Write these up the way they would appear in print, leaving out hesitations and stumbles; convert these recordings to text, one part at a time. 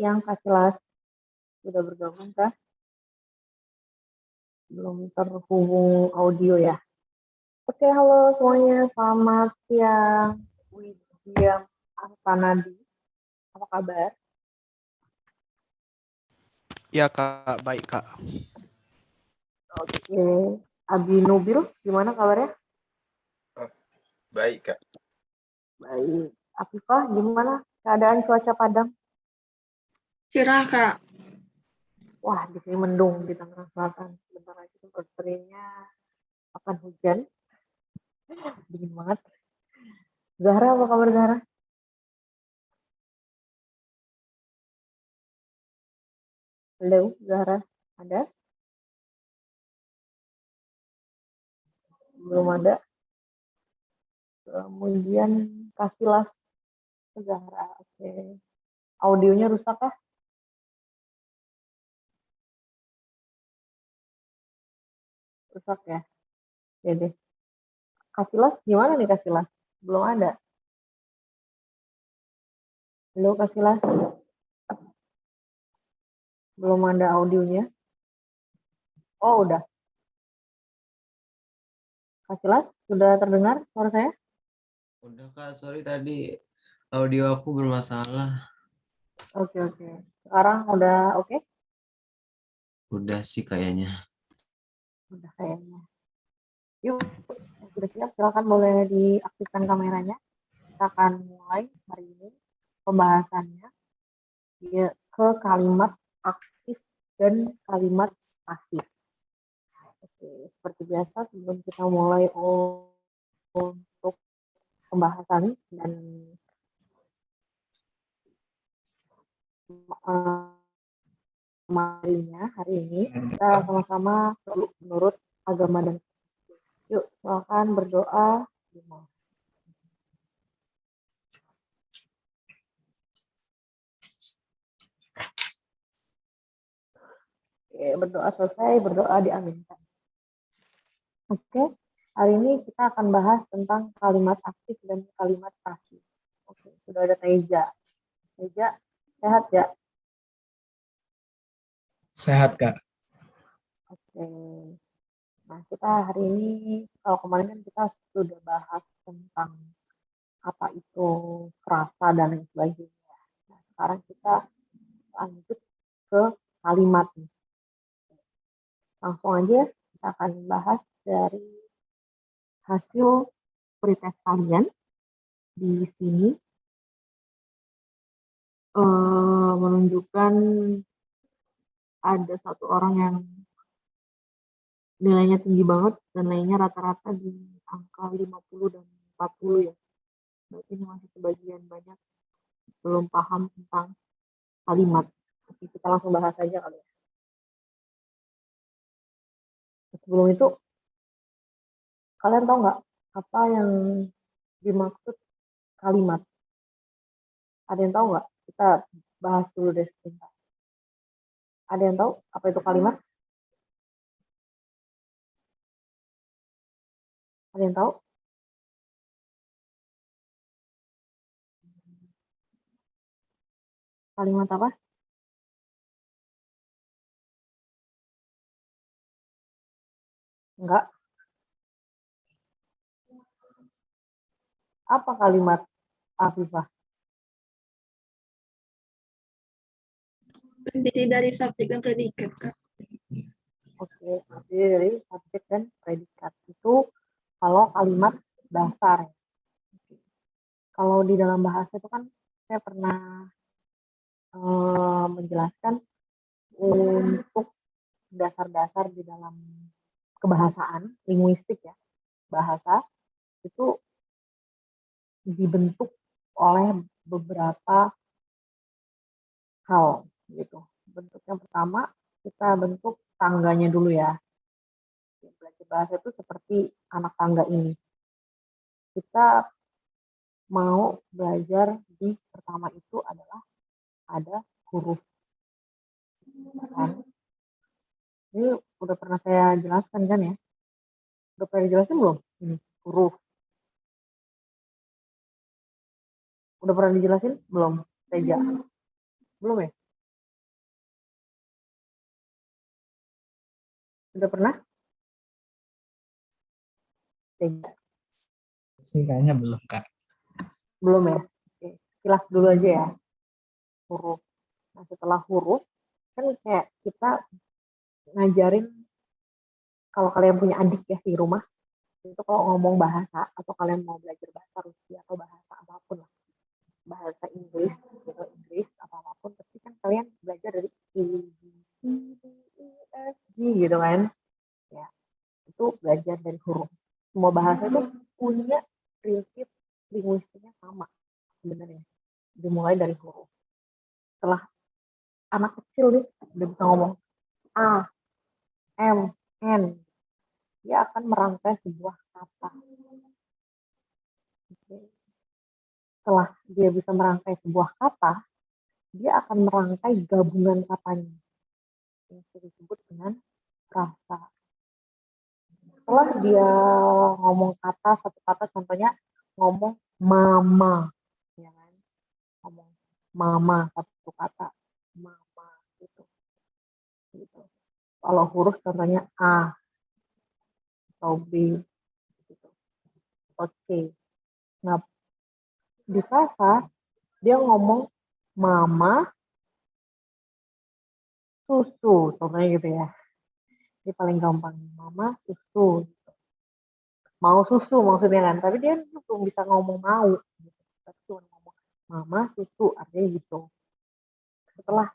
siang, Kak Silas. Sudah bergabung kah? Belum terhubung audio ya? Oke, halo semuanya. Selamat siang. Widya Artanadi. Apa kabar? Ya Kak, baik Kak. Oke. Abi Nubil, gimana kabarnya? Oh, baik Kak. Baik. Afifah, gimana keadaan cuaca Padang? Cerah, Kak. Wah, di sini mendung di Tangerang Selatan. Sebentar lagi sepertinya akan hujan. Dingin banget. Zahra, apa kabar Zahra? Halo, Zahra. Ada? Belum ada. Kemudian kasihlah Zahra. Oke. Audionya rusak kah? Rusak ya? Ya deh. Kasilas gimana nih Kasilas? Belum ada. Halo Kasilas. Belum ada audionya. Oh udah. Kasilas sudah terdengar suara saya? Udah Kak, sorry tadi audio aku bermasalah. Oke. Sekarang udah oke? Udah sih kayaknya. Udah kayaknya. Yuk, sudah siap. Silakan boleh diaktifkan kameranya. Kita akan mulai hari ini pembahasannya ke kalimat aktif dan kalimat pasif. Oke, seperti biasa sebelum kita mulai untuk pembahasan dan materinya hari ini, kita sama-sama menurut agama dan yuk silakan berdoa. Oke, berdoa selesai, berdoa diaminkan. Oke, hari ini kita akan bahas tentang kalimat aktif dan kalimat pasif. Oke, sudah ada Teja. Teja, sehat ya? Sehat, Kak. Oke. Nah, kita hari ini, kalau kemarin kan kita sudah bahas tentang apa itu frasa dan lain sebagainya. Nah, sekarang kita lanjut ke kalimat. Langsung aja kita akan bahas dari hasil pretest kalian di sini menunjukkan ada satu orang yang nilainya tinggi banget dan nilainya rata-rata di angka 50 dan 40 ya. Berarti ini masih sebagian banyak belum paham tentang kalimat. Oke, kita langsung bahas aja kali ya. Sebelum itu, kalian tahu nggak apa yang dimaksud kalimat? Ada yang tahu nggak? Kita bahas dulu deh sebentar. Ada yang tahu apa itu kalimat? Ada yang tahu? Kalimat apa? Enggak. Apa kalimat Afifah? Terdiri dari subjek dan predikat, Kak. Oke, terdiri dari subjek dan predikat. Itu kalau kalimat dasar. Kalau di dalam bahasa itu kan saya pernah menjelaskan untuk dasar-dasar di dalam kebahasaan, linguistik ya, bahasa itu dibentuk oleh beberapa hal gitu. Bentuk yang pertama kita bentuk tangganya dulu ya. Belajar bahasa itu seperti anak tangga ini. Kita mau belajar di pertama itu adalah ada huruf. Kan? Ini udah pernah saya jelaskan kan ya? Udah pernah dijelasin belum? Ini huruf. Udah pernah dijelasin belum? Teja? Belum ya? Sudah pernah? Tidak. Sih kayaknya belum Kak. Belum ya? Oke. Kilas dulu aja ya. Huruf. Nah, setelah huruf, kan kayak kita ngajarin, kalau kalian punya adik ya di rumah, itu kalau ngomong bahasa, atau kalian mau belajar bahasa Rusia atau bahasa apapun lah, bahasa Inggris, gitu, Inggris, apapun, pasti kan kalian belajar dari A, B, C, D, E, F, G, gitu kan. Ya, itu belajar dari huruf. Semua bahasa itu punya prinsip linguistiknya sama sebenarnya. Dimulai dari huruf. Setelah anak kecil nih udah bisa ngomong A, M, N, dia akan merangkai sebuah kata. Setelah dia bisa merangkai sebuah kata, dia akan merangkai gabungan katanya yang disebut dengan frasa. Setelah dia ngomong kata, satu kata, contohnya ngomong mama, ya kan? Ngomong mama, satu kata, mama, gitu. Kalau huruf contohnya A atau B, gitu, atau C. Nah, di frasa dia ngomong mama susu, contohnya gitu ya. Ini paling gampang, mama susu. Mau susu maksudnya kan, tapi dia belum bisa ngomong mau. Gitu. Tapi cuma ngomong mama susu, artinya gitu. Setelah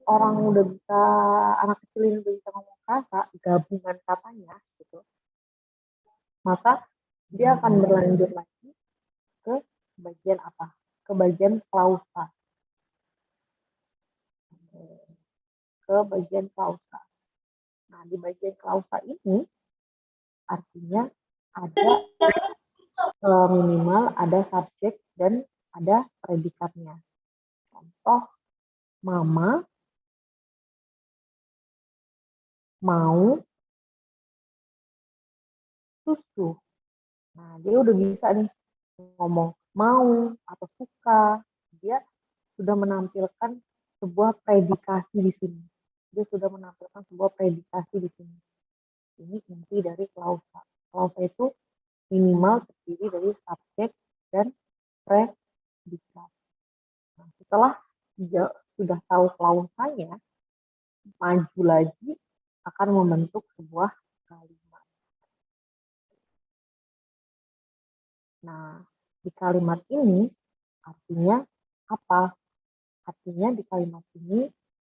orang udah bisa, anak kecil ini udah bisa ngomong kata, gabungan katanya, gitu, maka dia akan berlanjut lagi ke bagian apa? Ke bagian klausa. Ke bagian klausa. Nah, di bagian klausa ini artinya ada minimal ada subjek dan ada predikatnya. Contoh, mama mau susu. Nah, dia udah bisa nih ngomong mau atau suka. Dia sudah menampilkan sebuah predikasi di sini. Dia sudah menampilkan sebuah predikasi di sini. Ini inti dari klausa. Klausa itu minimal terdiri dari subjek dan predikat. Nah, setelah dia sudah tahu klausanya, maju lagi akan membentuk sebuah kalimat. Nah, di kalimat ini artinya apa? Artinya di kalimat ini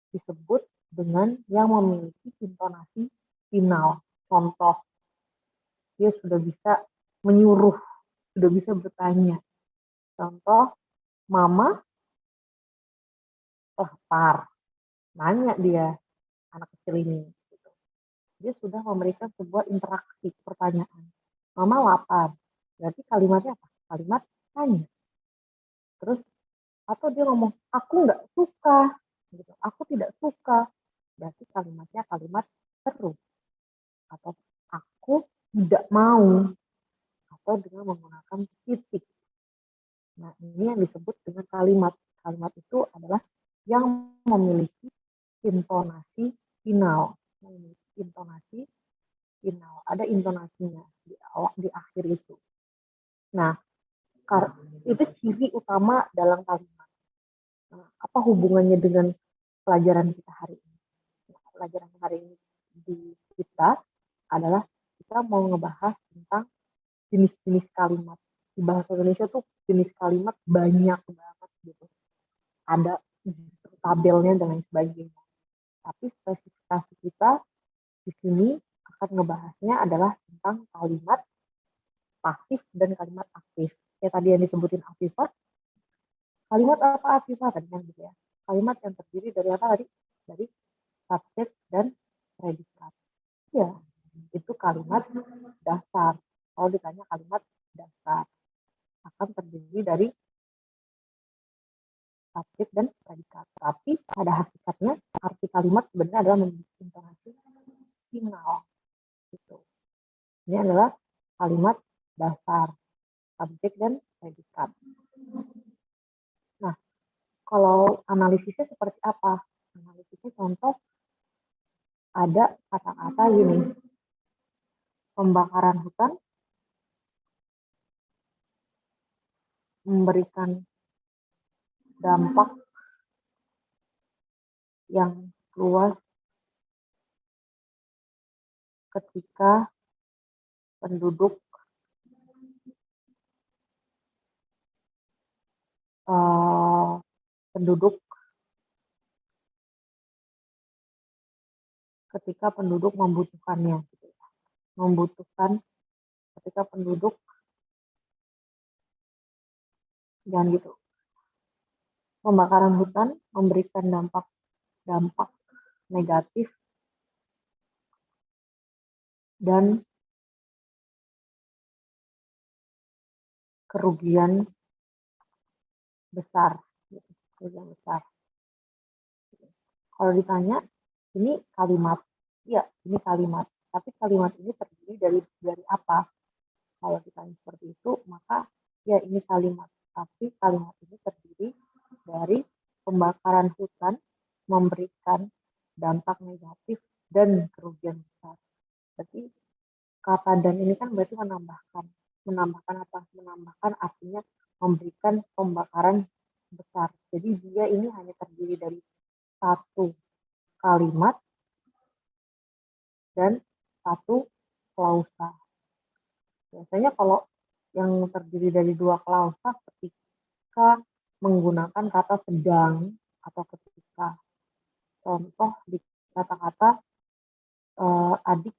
disebut dengan yang memiliki intonasi final. Contoh, dia sudah bisa menyuruh, sudah bisa bertanya. Contoh, mama lapar. Nanya dia, anak kecil ini. Dia sudah memberikan sebuah interaksi pertanyaan. Mama lapar. Berarti kalimatnya apa? Kalimat tanya. Terus, atau dia ngomong, aku nggak suka. Gitu. Aku tidak suka. Berarti kalimatnya kalimat seru. Atau aku tidak mau. Atau dengan menggunakan titik. Nah, ini yang disebut dengan kalimat. Kalimat itu adalah yang memiliki intonasi final. Memiliki intonasi final. Ada intonasinya di awal, di akhir itu. Nah, itu ciri utama dalam kalimat. Nah, apa hubungannya dengan pelajaran kita hari ini? Nah, pelajaran hari ini di kita adalah kita mau ngebahas tentang jenis-jenis kalimat. Di bahasa Indonesia tuh jenis kalimat banyak banget gitu. Ada tabelnya dan lain sebagainya. Tapi spesifikasi kita di sini akan ngebahasnya adalah tentang kalimat pasif dan kalimat aktif. Kayak tadi yang disebutin aktifat, kalimat apa aktifat tadi kan gitu ya. Kalimat yang terdiri dari apa tadi? Dari subjek dan predikat. Ya, itu kalimat dasar. Kalau ditanya kalimat dasar, akan terdiri dari subjek dan predikat. Tapi pada hakikatnya arti kalimat sebenarnya adalah memiliki intonasi final. Gitu. Ini adalah kalimat dasar, subjek dan predikat. Nah, kalau analisisnya seperti apa? Analisisnya contoh ada kata-kata gini, pembakaran hutan memberikan dampak yang luas ketika penduduk membutuhkannya, gitu ya. Ketika penduduk jangan gitu. Pembakaran hutan memberikan dampak negatif dan kerugian besar, gitu. Kerugian besar. Kalau ditanya, ini kalimat, ya ini kalimat. Tapi kalimat ini terdiri dari apa? Kalau ditanya seperti itu, maka ya ini kalimat. Tapi kalimat ini terdiri dari pembakaran hutan memberikan dampak negatif dan kerugian besar. Berarti kata dan ini kan berarti menambahkan apa? Menambahkan artinya memberikan pembakaran besar. Jadi dia ini hanya terdiri dari satu kalimat dan satu klausa. Biasanya kalau yang terdiri dari dua klausa ketika menggunakan kata sedang atau ketika. Contoh di kata-kata adik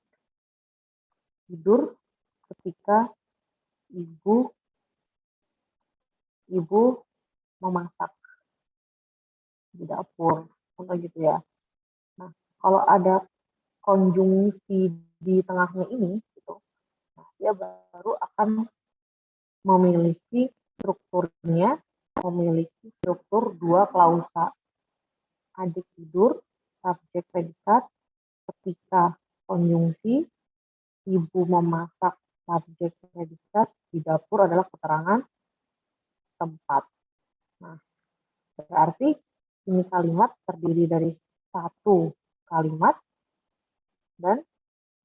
tidur ketika ibu memasak di dapur, contoh gitu ya. Nah, kalau ada konjungsi di tengahnya ini, gitu, nah, dia baru akan memiliki struktur dua klausa. Adik tidur, subjek predikat, ketika konjungsi, ibu memasak, subjek predikat, di dapur adalah keterangan tempat. Nah, berarti ini kalimat terdiri dari satu kalimat dan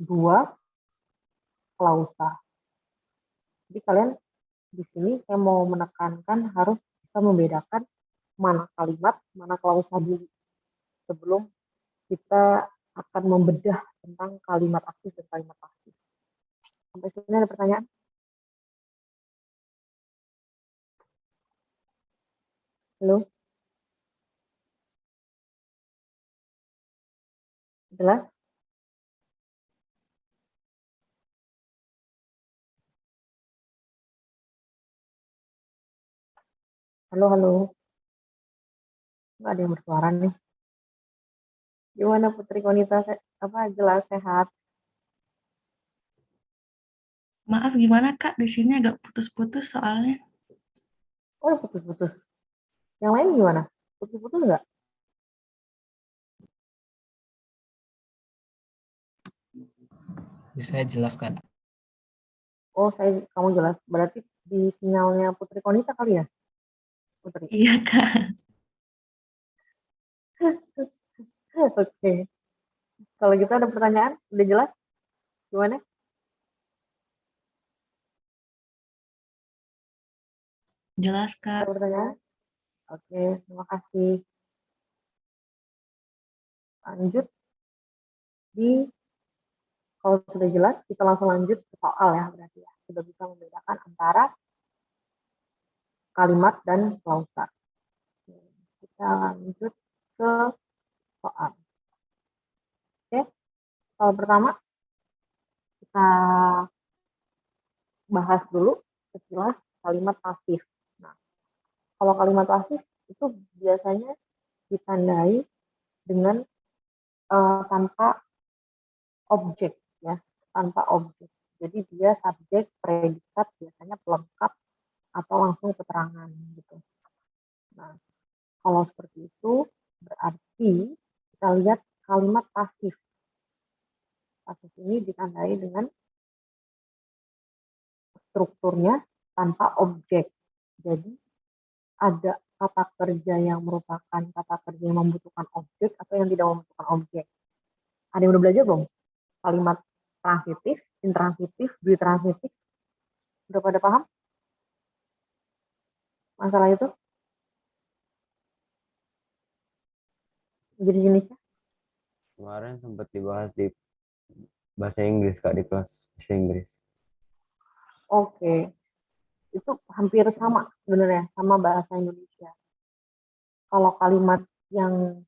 dua klausa. Jadi kalian di sini saya mau menekankan harus bisa membedakan mana kalimat, mana klausa dulu sebelum kita akan membedah tentang kalimat aktif dan kalimat pasif. Sampai sini ada pertanyaan? Halo? Jelas? Halo? Nggak ada yang bersuara nih. Gimana Putri Konita? Jelas, sehat? Maaf gimana Kak, di sini agak putus-putus soalnya. Oh, putus-putus. Yang lain gimana? Putus-putus nggak? Bisa jelaskan? Oh, kamu jelas. Berarti di sinyalnya Putri Konita kali ya? Putri. Iya Kak. Oke. Kalau gitu ada pertanyaan? Udah jelas? Gimana? Jelas Ada Kak. pertanyaan? Oke, terima kasih. Lanjut kalau sudah jelas, kita langsung lanjut ke soal ya, berarti ya. Sudah bisa membedakan antara kalimat dan klausa. Kita lanjut ke soal. Oke, soal pertama kita bahas dulu sekilas kalimat pasif. Nah, kalau kalimat pasif itu biasanya ditandai dengan tanpa objek ya, tanpa objek. Jadi dia subjek, predikat, biasanya pelengkap atau langsung keterangan gitu. Nah, kalau seperti itu berarti kita lihat kalimat pasif. Pasif ini ditandai dengan strukturnya tanpa objek. Jadi ada kata kerja yang merupakan kata kerja yang membutuhkan objek atau yang tidak membutuhkan objek. Ada yang udah belajar belum? Kalimat transitif, intransitif, ditransitif. Udah pada paham masalah itu? Jadi jenisnya? Kemarin sempat dibahas di bahasa Inggris Kak, di kelas bahasa Inggris. Oke. Itu hampir sama sebenarnya, sama bahasa Indonesia. Kalau kalimat yang,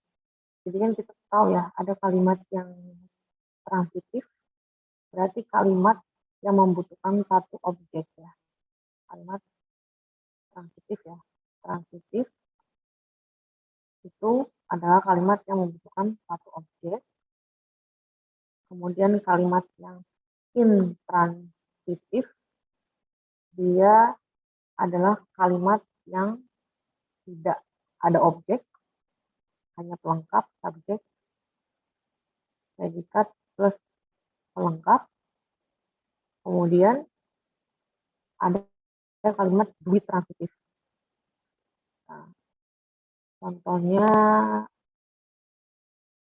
jadi kan kita tahu ya, ada kalimat yang transitif, berarti kalimat yang membutuhkan satu objek ya. Kalimat transitif ya. Transitif itu adalah kalimat yang membutuhkan satu objek. Kemudian kalimat yang intransitif, dia adalah kalimat yang tidak ada objek, hanya pelengkap, subjek, predikat, plus pelengkap. Kemudian ada kalimat ditransitif. Nah, contohnya,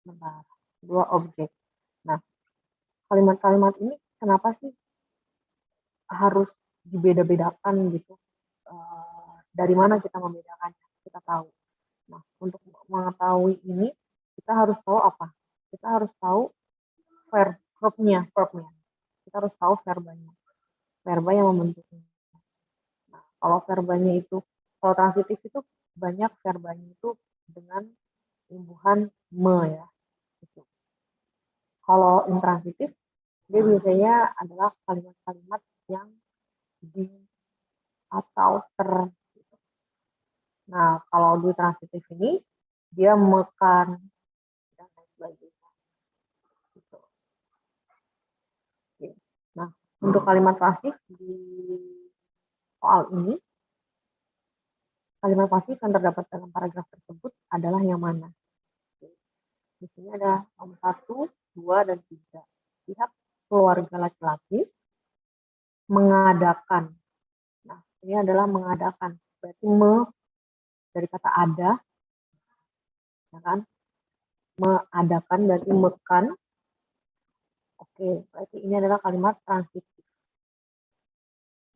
bentar, dua objek. Nah, kalimat-kalimat ini kenapa sih harus dibeda-bedakan gitu? Dari mana kita membedakannya? Kita tahu. Nah, untuk mengetahui ini, kita harus tahu apa? Kita harus tahu verbnya. Kita harus tahu verbanya. Verba yang membentuknya. Nah, kalau verbanya itu, kalau transitif itu banyak verbanya itu dengan imbuhan me ya. Gitu. Kalau intransitif, dia biasanya adalah kalimat-kalimat yang di atau ter. Nah, kalau di transitif ini, dia mekan dan lain sebagainya. Gitu. Oke. Nah, untuk kalimat pasif di soal ini, kalimat pasif yang terdapat dalam paragraf tersebut adalah yang mana? Oke. Di sini ada nomor 1, 2, dan 3. Pihak keluarga laki-laki mengadakan. Nah, ini adalah mengadakan. Berarti dari kata ada, ya kan? Mengadakan berarti mekan. Oke, berarti ini adalah kalimat transitif.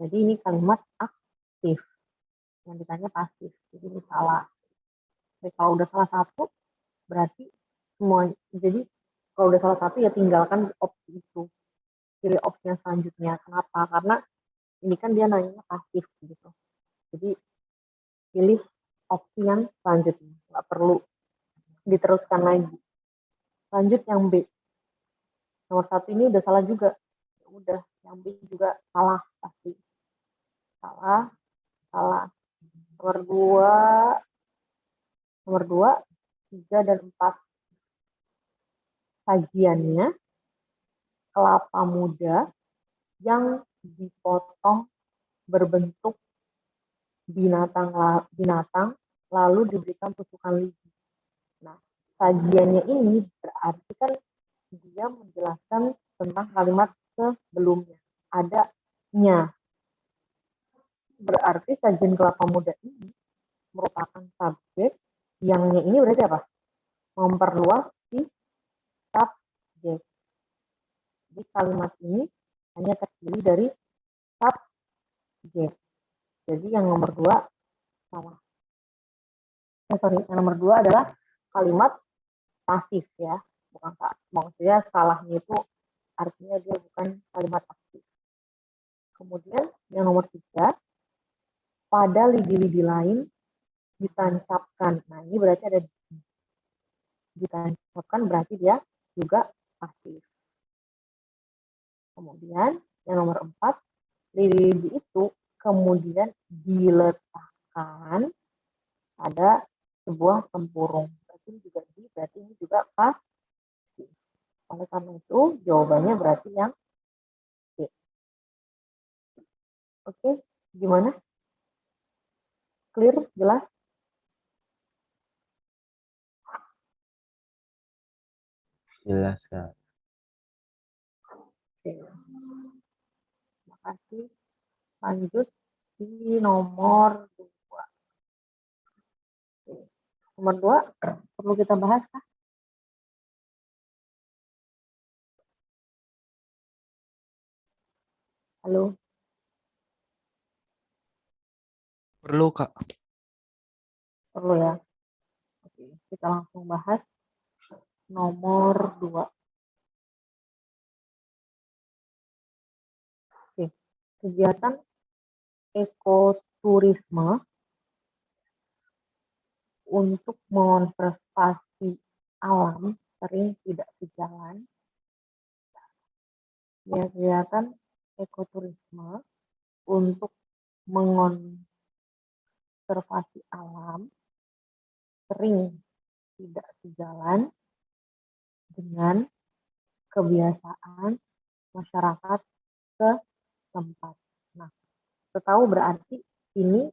Jadi ini kalimat aktif. Yang ditanya pasif. Jadi ini salah. Jadi kalau udah salah satu, berarti semua. Jadi kalau udah salah satu ya tinggalkan opsi itu. Pilih opsi yang selanjutnya. Kenapa? Karena ini kan dia nanya pasif gitu. Jadi pilih opsi yang selanjutnya. Nggak perlu diteruskan lagi. Lanjut yang B. Nomor 1 ini udah salah juga. Ya udah, yang B juga salah pasti. Salah. Nomor 2, 3, dan 4. Sajiannya kelapa muda yang dipotong berbentuk binatang lalu diberikan tusukan lidi. Nah, sajiannya ini berarti kan dia menjelaskan tentang kalimat sebelumnya. Ada nya. Berarti sajian kelapa muda ini merupakan subjek, yangnya ini berarti apa? Memperluas si subjek. Jadi kalimat ini hanya terdiri dari subjek. Jadi yang nomor 2 salah. Yang nomor 2 adalah kalimat pasif ya. Bukan maksudnya salahnya itu artinya dia bukan kalimat aktif. Kemudian yang nomor 3, pada lidi-lidi lain ditancapkan. Nah, ini berarti ada ditancapkan berarti dia juga pasif. Kemudian yang nomor 4, lidi-lidi itu kemudian diletakkan pada sebuah tempurung. Berarti ini juga pasif. Oleh karena itu jawabannya berarti yang C. Oke, gimana? Clear? Jelas? Jelas Kak. Oke. Terima kasih. Lanjut di nomor 2. Nomor 2 perlu kita bahas kah? Halo, Perlu, Kak. perlu ya. Oke, kita langsung bahas nomor 2. Oke, kegiatan ekoturisme untuk mengonservasi alam sering tidak sejalan. Ya, kegiatan ekoturisme untuk mengonservasi alam sering tidak sejalan dengan kebiasaan masyarakat setempat. Nah, setahu berarti ini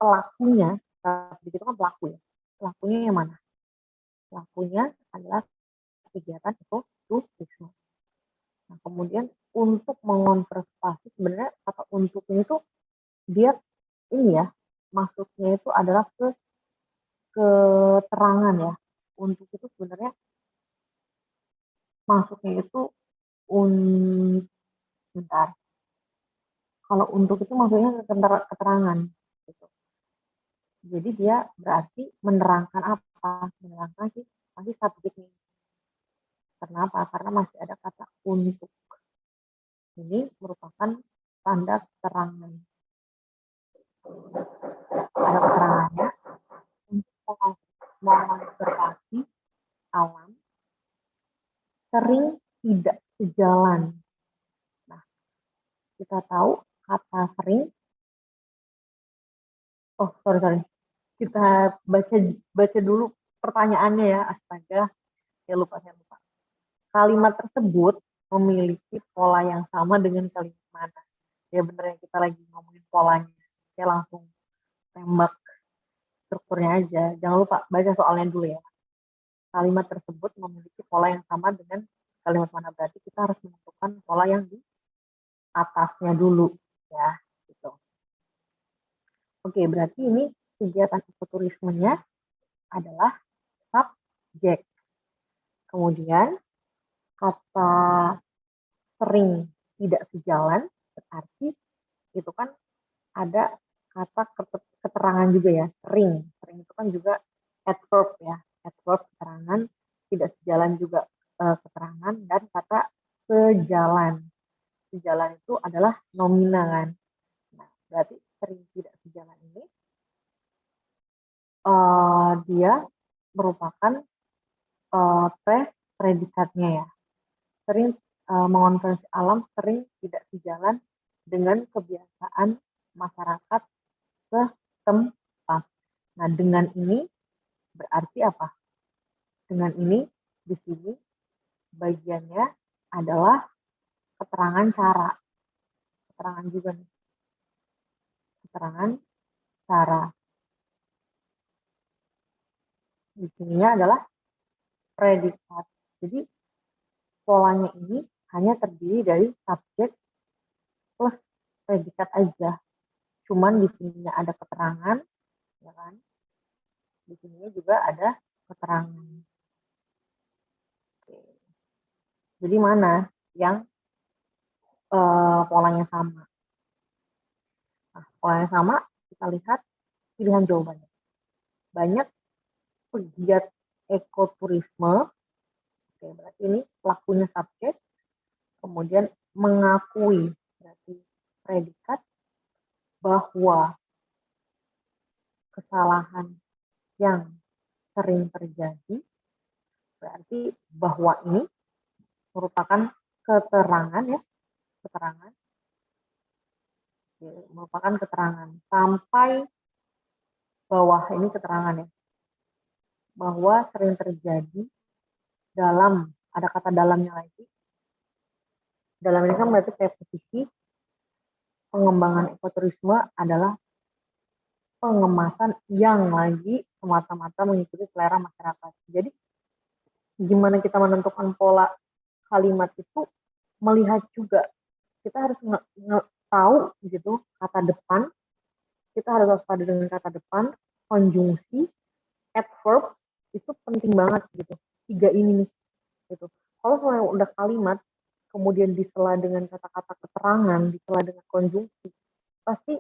pelakunya, begitu kan pelaku ya. Pelakunya yang mana? Pelakunya adalah kegiatan ekoturisme. Nah, kemudian untuk mengonservasi, sebenarnya kata untuk ini tuh dia ini ya, maksudnya itu adalah keterangan ya. Untuk itu sebenarnya maksudnya itu bentar. Kalau untuk itu maksudnya keterangan gitu. Jadi dia berarti menerangkan apa? Menerangkan sih masih subjeknya. Kenapa? Karena masih ada kata untuk. Ini merupakan tanda keterangan. Ada keterangannya untuk mengonservasi alam sering tidak sejalan. Nah, kita tahu kata sering. Oh, sorry. Kita baca dulu pertanyaannya ya. Astaga, saya lupa. Kalimat tersebut memiliki pola yang sama dengan kalimat mana? Ya bener ya, kita lagi ngomongin polanya. Saya langsung tembak strukturnya aja. Jangan lupa baca soalnya dulu ya. Kalimat tersebut memiliki pola yang sama dengan kalimat mana, berarti kita harus menentukan pola yang di atasnya dulu ya. Gitu. Oke, berarti ini kegiatan ekoturismenya adalah subjek. Kemudian kata sering tidak sejalan berarti itu kan ada kata keterangan juga ya, sering itu kan juga adverb ya, adverb keterangan, tidak sejalan juga keterangan, dan kata sejalan itu adalah nomina kan. Nah, berarti sering tidak sejalan ini dia merupakan predikatnya ya, sering mengonservasi alam sering tidak sejalan dengan kebiasaan masyarakat setempat. Nah, dengan ini berarti apa? Dengan ini di sini bagiannya adalah keterangan cara. Keterangan juga nih. Keterangan cara. Di sininya adalah predikat. Jadi polanya ini hanya terdiri dari subjek plus predikat aja. Cuman di sininya ada keterangan, ya kan? Di sininya juga ada keterangan. Oke. Jadi mana yang polanya sama? Nah, polanya sama, kita lihat pilihan jawabannya. Banyak pegiat ekoturisme, oke, berarti ini pelakunya subjek, kemudian mengakui, berarti predikat, bahwa kesalahan yang sering terjadi, berarti bahwa ini merupakan keterangan ya, keterangan, merupakan keterangan sampai bawah ini keterangan ya, bahwa sering terjadi dalam, ada kata dalamnya lagi. Dalam ini kan berarti posisi pengembangan ekoturisme adalah pengemasan yang lagi semata-mata mengikuti selera masyarakat. Jadi gimana kita menentukan pola kalimat itu, melihat juga kita harus tahu gitu kata depan, kita harus waspada dengan kata depan, konjungsi, adverb, itu penting banget gitu. 3 ini nih gitu. Kalau udah kalimat kemudian disela dengan kata-kata keterangan, disela dengan konjungsi, pasti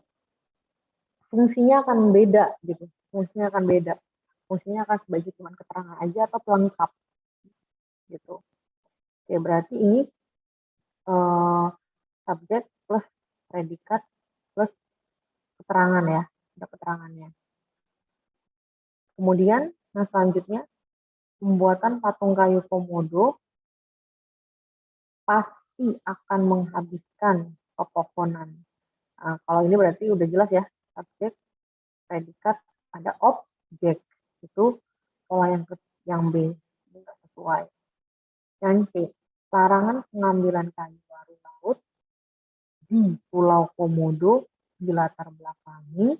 fungsinya akan beda gitu. Fungsinya akan beda. Fungsinya akan sebagai cuma keterangan aja atau pelengkap gitu. Oke, berarti ini subjek plus predikat plus keterangan ya, ada keterangannya. Kemudian, nah selanjutnya, pembuatan patung kayu komodo pasti akan menghabiskan pepohonan. Nah, kalau ini berarti udah jelas ya, subjek, predikat, ada objek. Itu pola yang B, ini nggak sesuai. Yang C, larangan pengambilan kayu baru laut di Pulau Komodo dilatar belakangi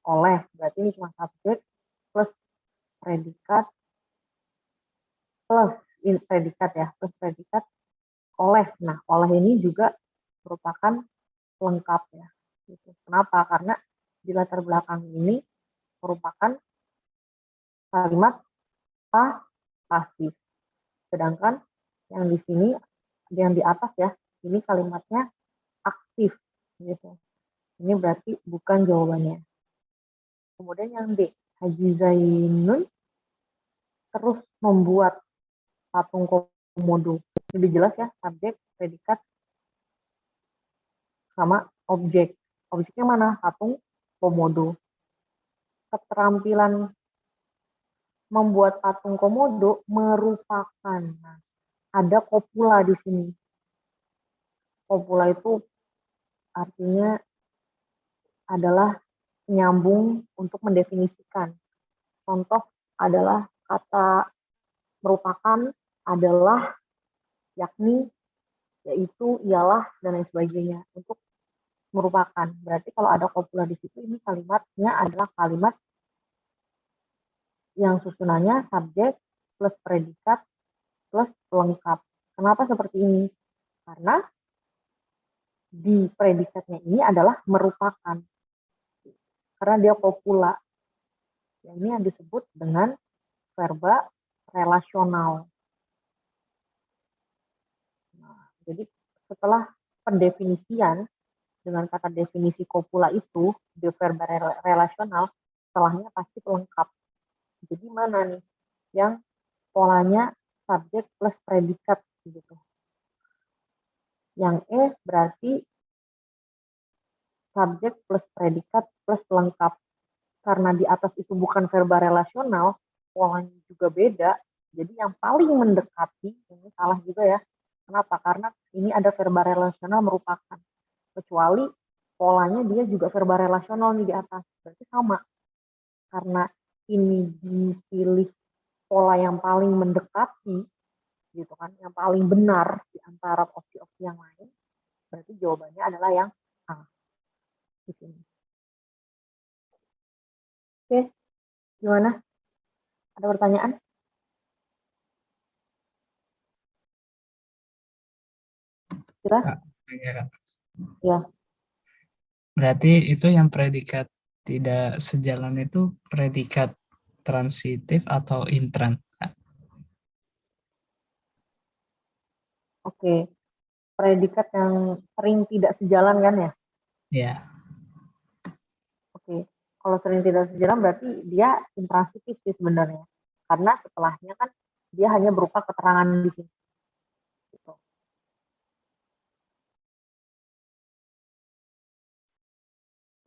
oleh, berarti ini cuma subjek plus predikat plus predikat ya, plus predikat oleh. Nah, oleh ini juga merupakan pelengkap ya. Gitu. Kenapa? Karena di latar belakang ini merupakan kalimat pasif. Sedangkan yang di sini, yang di atas ya, ini kalimatnya aktif gitu. Ini berarti bukan jawabannya. Kemudian yang D, Haji Zainun terus membuat patung komodo. Lebih jelas ya, subjek, predikat, sama objek. Objeknya mana? Patung komodo. Keterampilan membuat patung komodo merupakan, nah, ada kopula di sini. Kopula itu artinya adalah nyambung untuk mendefinisikan. Contoh adalah kata merupakan, adalah, yakni, yaitu, ialah, dan lain sebagainya. Untuk merupakan. Berarti kalau ada kopula di situ, ini kalimatnya adalah kalimat yang susunannya subjek plus predikat plus pelengkap. Kenapa seperti ini? Karena di predikatnya ini adalah merupakan. Karena dia kopula. Ya, ini yang disebut dengan verba relasional. Nah, jadi setelah pendefinisian dengan kata definisi kopula itu, di verba relasional, setelahnya pasti pelengkap. Jadi mana nih yang polanya subjek plus predikat gitu. Yang E berarti subjek plus predikat plus pelengkap. Karena di atas itu bukan verba relasional, polanya juga beda. Jadi yang paling mendekati, ini salah juga ya. Kenapa? Karena ini ada verba relasional merupakan. Kecuali polanya dia juga verba relasional nih di atas. Berarti sama. Karena ini dipilih pola yang paling mendekati, gitu kan, yang paling benar di antara opsi-opsi yang lain, berarti jawabannya adalah yang A di sini. Oke, gimana? Ada pertanyaan? Jelas? Ya, Kak. Ya. Berarti itu yang predikat tidak sejalan itu predikat transitif atau intran? Oke. Predikat yang sering tidak sejalan kan ya? Ya. Oke. Kalau sering tidak sejalan berarti dia intransitif sih sebenarnya. Karena setelahnya kan dia hanya berupa keterangan di sini. Gitu.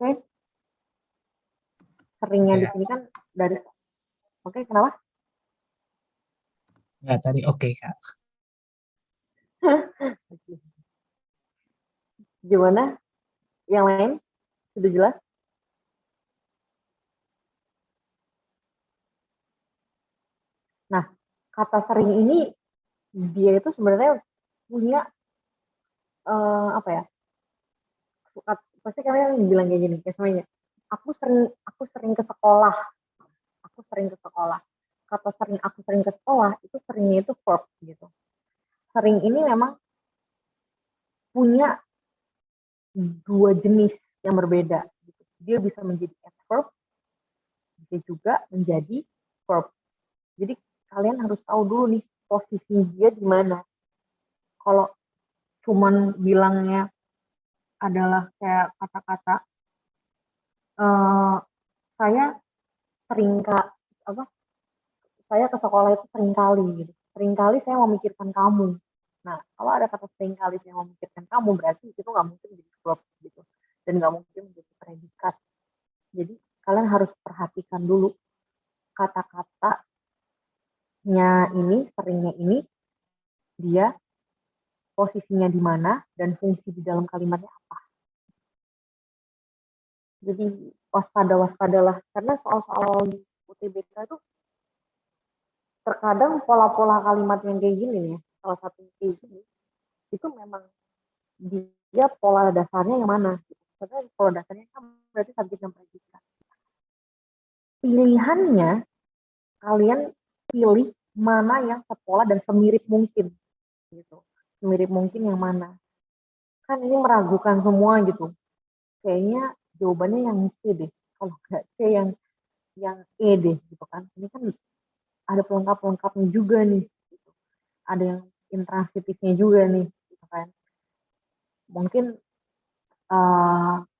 Oke. Seringnya di sini kan dari, oke, kenapa? Enggak, tadi oke, Kak. Gimana? Yang lain? Sudah jelas? Nah, kata sering ini dia itu sebenarnya punya apa ya? Pasti kalian bilang kayak gini, kayak semuanya. Aku sering ke sekolah. Aku sering ke sekolah. Kata sering aku sering ke sekolah itu seringnya itu verb gitu. Sering ini memang punya dua jenis yang berbeda. Gitu. Dia bisa menjadi adverb, bisa juga menjadi verb. Jadi kalian harus tahu dulu nih posisi dia di mana. Kalau cuman bilangnya adalah kayak kata-kata saya sering saya ke sekolah itu sering kali gitu. Sering kali saya memikirkan kamu. Nah, kalau ada kata sering kali saya memikirkan kamu, berarti itu nggak mungkin jadi verb gitu. Dan nggak mungkin menjadi predikat. Jadi kalian harus perhatikan dulu kata-katanya ini, seringnya ini, dia posisinya di mana dan fungsi di dalam kalimatnya apa. Jadi waspadalah karena soal-soal di UTBK itu terkadang pola-pola kalimat yang kayak gini nih, salah satu kayak gini, itu memang dia pola dasarnya yang mana. Karena pola dasarnya kan berarti subjek dan predikat. Pilihannya kalian pilih mana yang sepola dan semirip mungkin gitu. Semirip mungkin yang mana. Kan ini meragukan semua gitu. Kayaknya jawabannya yang C deh. Kalau nggak C yang E deh gitu kan. Ini kan ada pelengkap-pelengkapnya juga nih. Gitu. Ada yang intransitifnya juga nih. Gitu kan. Mungkin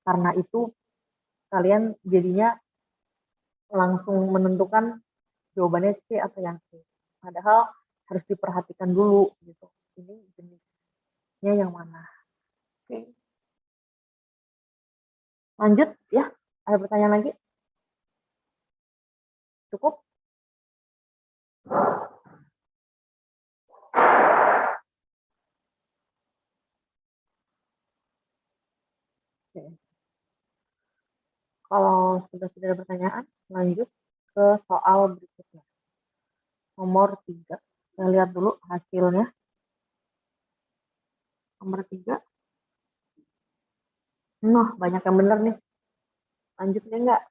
karena itu kalian jadinya langsung menentukan jawabannya C atau yang C. Padahal harus diperhatikan dulu gitu. Ini jenisnya yang mana. Oke. Lanjut ya. Ada pertanyaan lagi? Cukup? Oke. Kalau sudah tidak ada pertanyaan, lanjut ke soal berikutnya. Nomor 3. Saya lihat dulu hasilnya. Nomor 3. Noh, banyak yang benar nih. Lanjut deh enggak?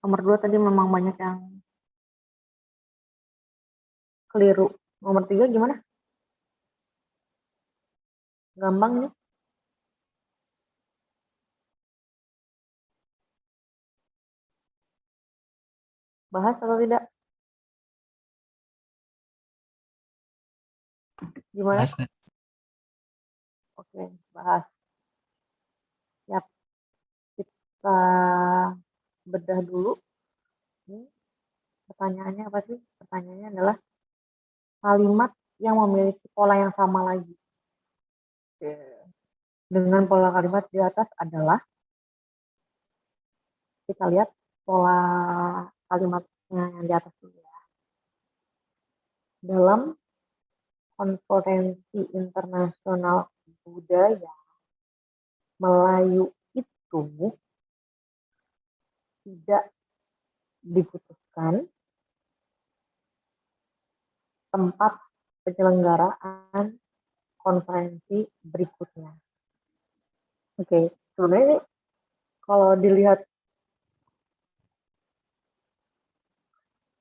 Nomor 2 tadi memang banyak yang keliru. Nomor 3 gimana? Gampang nih. Bahas atau tidak? Gimana? Bahas nggak? Oke, bahas. Ya, kita bedah dulu. Ini pertanyaannya apa sih? Pertanyaannya adalah kalimat yang memiliki pola yang sama lagi. Oke. Dengan pola kalimat di atas adalah, kita lihat pola kalimatnya yang di atas dulu ya. Dalam konferensi internasional budaya Melayu itu tidak diputuskan tempat penyelenggaraan konferensi berikutnya. Oke, sebenarnya ini kalau dilihat,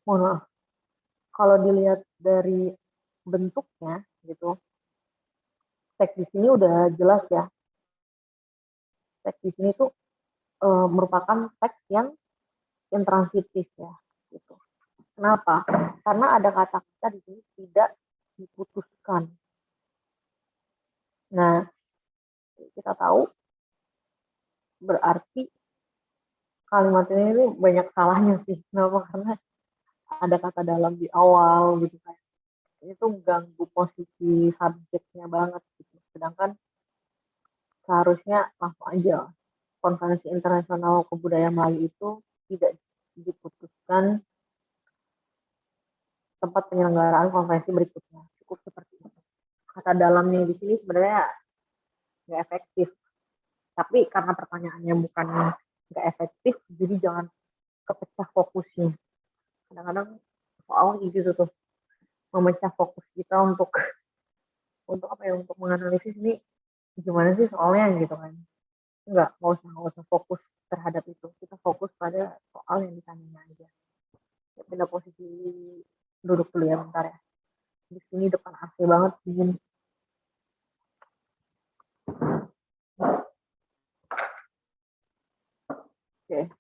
mohon maaf, kalau dilihat dari bentuknya gitu, teks di sini udah jelas ya. Teks di sini tuh merupakan teks yang intransitif ya, gitu. Kenapa? Karena ada kata-kata di sini tidak diputuskan. Nah, kita tahu berarti kalimat ini banyak salahnya sih. Kenapa? Karena ada kata dalam di awal gitu kan. Itu ganggu posisi subjeknya banget gitu. Sedangkan seharusnya langsung aja konferensi internasional kebudayaan Melayu itu tidak diputuskan tempat penyelenggaraan konferensi berikutnya. Cukup seperti itu. Kata dalamnya di sini sebenarnya nggak efektif. Tapi karena pertanyaannya bukan nggak efektif, jadi jangan kepecah fokusnya. Kadang-kadang soal gitu tuh, memecah fokus kita untuk apa ya, untuk menganalisis ini gimana sih soalnya gitu kan. Nggak usah fokus terhadap itu. Kita fokus pada soal yang ditanya aja. Ya, pindah posisi duduk dulu ya bentar ya. Di sini depan AC banget dingin. Oke.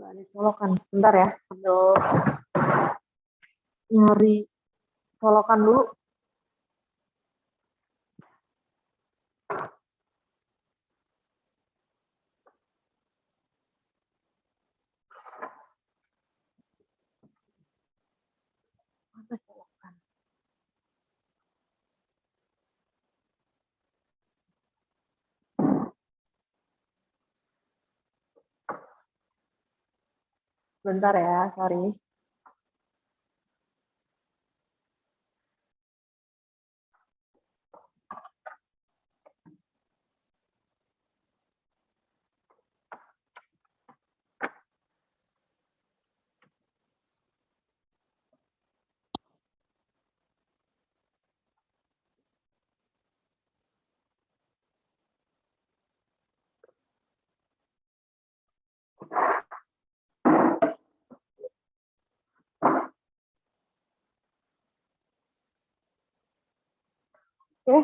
Nggak ada colokan. Bentar ya, sambil nyari colokan dulu. Mana colokan? Bentar ya, sorry. Oke.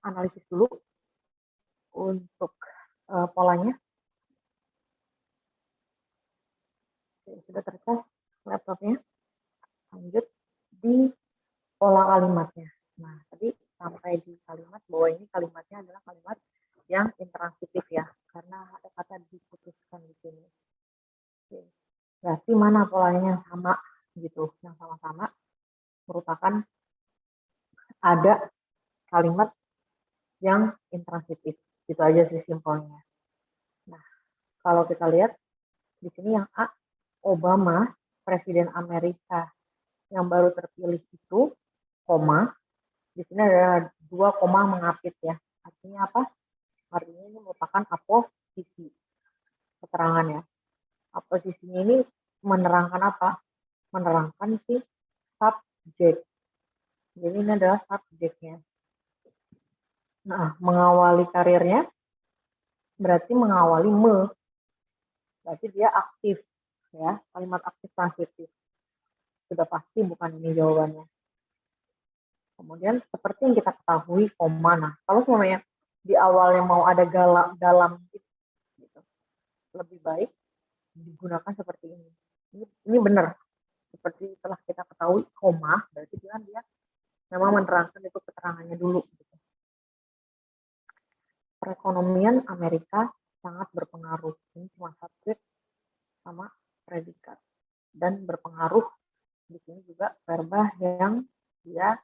Analisis dulu untuk polanya. Oke, sudah tercas laptopnya. Lanjut di pola kalimatnya. Nah, tadi sampai di kalimat bahwa ini kalimatnya adalah kalimat yang intransitif ya, karena ada kata diputuskan di sini. Oke. Berarti mana polanya yang sama gitu, yang sama-sama merupakan ada kalimat yang intransitif. Gitu aja sih simpelnya. Nah, kalau kita lihat di sini yang A, Obama, Presiden Amerika yang baru terpilih itu, koma, di sini ada 2 koma mengapit ya. Artinya apa? Artinya ini merupakan aposisi keterangan ya. Aposisinya ini menerangkan apa? Menerangkan si subjek. Jadi ini adalah subjeknya. Nah, mengawali karirnya berarti mengawali berarti dia aktif ya, kalimat aktif transitif. Sudah pasti bukan ini jawabannya. Kemudian seperti yang kita ketahui koma. Nah, kalau semuanya di awalnya mau ada dalam gitu, lebih baik digunakan seperti ini. Ini benar. Seperti telah kita ketahui koma, berarti dia memang menerangkan itu keterangannya dulu. Gitu. Perekonomian Amerika sangat berpengaruh. Ini cuma subjek sama predikat. Dan berpengaruh di sini juga verba yang dia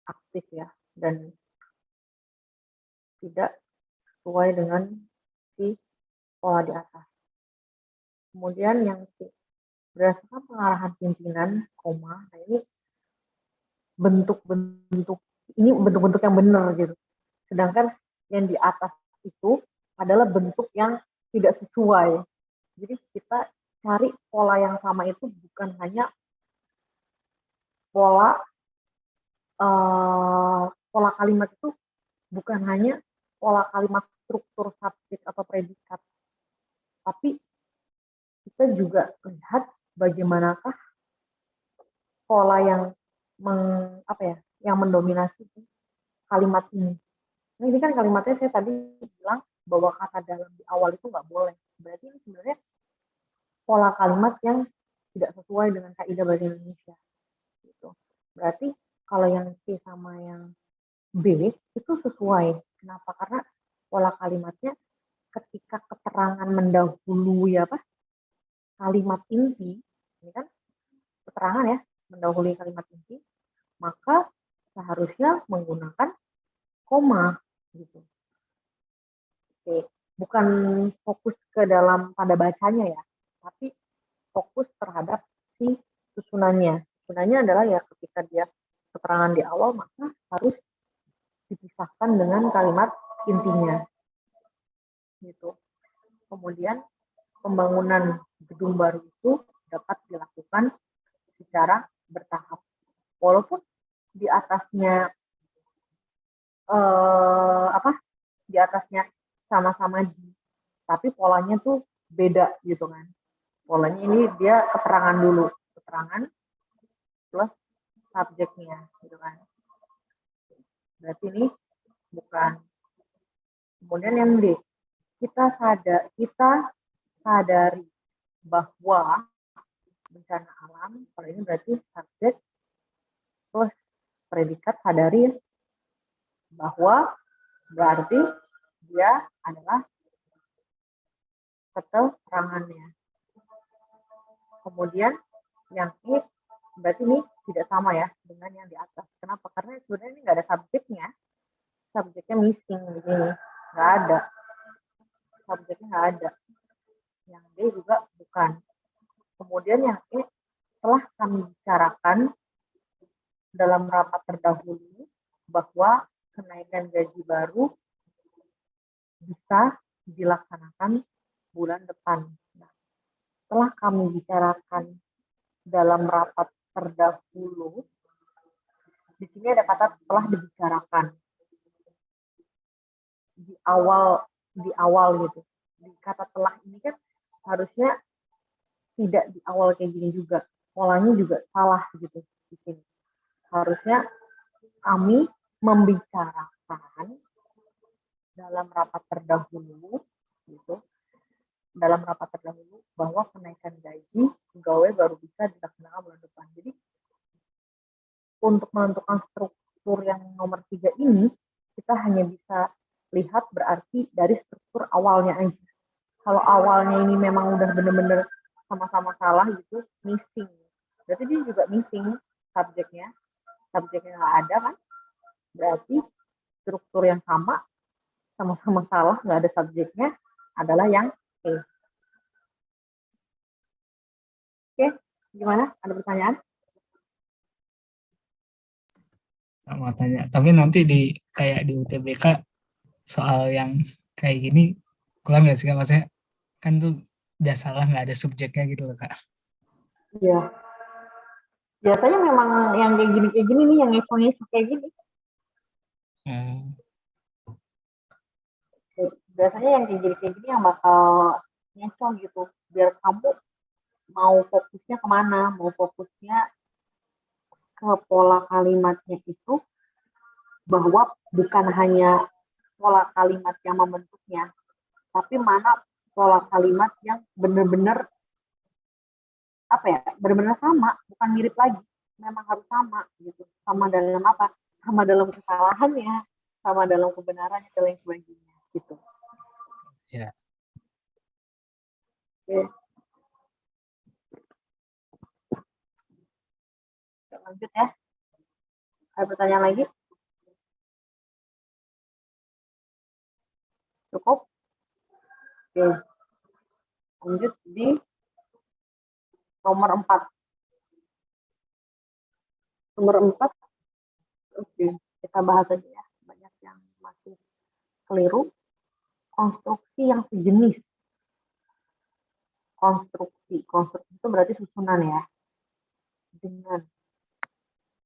aktif ya, dan tidak sesuai dengan si pola di atas. Kemudian yang C, berdasarkan pengarahan pimpinan, koma, nah ini bentuk-bentuk yang benar gitu. Sedangkan yang di atas itu adalah bentuk yang tidak sesuai. Jadi kita cari pola yang sama itu bukan hanya pola kalimat itu bukan hanya pola kalimat struktur subjek atau predikat, tapi kita juga lihat bagaimanakah pola yang yang mendominasi kalimat ini. Nah, ini kan kalimatnya saya tadi bilang bahwa kata dalam di awal itu nggak boleh. Berarti ini sebenarnya pola kalimat yang tidak sesuai dengan kaidah bahasa Indonesia. Gitu. Berarti kalau yang C sama yang B itu sesuai. Kenapa? Karena pola kalimatnya ketika keterangan mendahului kalimat inti, ini kan keterangan ya, mendahului kalimat inti, maka seharusnya menggunakan koma gitu. Oke, bukan fokus ke dalam tanda bacanya ya, tapi fokus terhadap si susunannya. Susunannya adalah ya ketika dia keterangan di awal, maka harus dipisahkan dengan kalimat intinya. Gitu. Kemudian pembangunan gedung baru itu dapat dilakukan secara bertahap. Walaupun di atasnya di atasnya sama-sama tapi polanya tuh beda gitu kan. Polanya ini dia keterangan dulu, keterangan plus subjeknya gitu kan. Berarti ini bukan. Kemudian yang D, kita sadari bahwa bencana alam, kalau ini berarti subjek plus predikat sadari bahwa berarti dia adalah keterangannya. Kemudian yang ini berarti ini tidak sama ya dengan yang di atas. Kenapa? Karena sebenarnya ini nggak ada subjeknya. Subjeknya missing di sini. Nggak ada. Subjeknya nggak ada. Yang D juga bukan. Kemudian yang E, telah kami bicarakan dalam rapat terdahulu bahwa kenaikan gaji baru bisa dilaksanakan bulan depan. Nah, telah kami bicarakan dalam rapat terdahulu, di sini ada kata telah dibicarakan di awal gitu. Di kata telah ini kan harusnya tidak di awal kayak gini juga, polanya juga salah gitu di sini. Harusnya kami membicarakan dalam rapat terdahulu gitu, dalam rapat terdahulu bahwa kenaikan gaji pegawai baru bisa dilaksanakan bulan depan. Jadi untuk menentukan struktur yang nomor 3 ini, kita hanya bisa lihat berarti dari struktur awalnya aja. Kalau awalnya ini memang udah bener-bener sama-sama salah gitu, missing. Berarti dia juga missing subjeknya nggak ada kan? Berarti struktur yang sama-sama salah, nggak ada subjeknya, adalah yang E. Oke, gimana? Ada pertanyaan? Nggak mau tanya. Tapi nanti kayak di UTBK soal yang kayak gini keluar nggak sih Kak? Maksudnya kan tuh udah salah nggak ada subjeknya gitu loh Kak. Iya. Biasanya memang yang kayak gini nih, yang ngeco kayak gini. Biasanya yang kayak gini yang bakal ngeco gitu. Biar kamu mau fokusnya kemana? Mau fokusnya ke pola kalimatnya itu, bahwa bukan hanya pola kalimat yang membentuknya, tapi mana pola kalimat yang benar-benar benar-benar sama, bukan mirip lagi, memang harus sama gitu. Sama dalam apa? Sama dalam kesalahannya, sama dalam kebenarannya, dan lain sebagainya gitu. Ya. Oke. Kita lanjut ya. Ada pertanyaan lagi? Cukup? Oke. Lanjut di nomor 4. Nomor 4. Oke, kita bahas aja ya. Banyak yang masih keliru. Konstruksi yang sejenis. Konstruksi itu berarti susunan ya. Dengan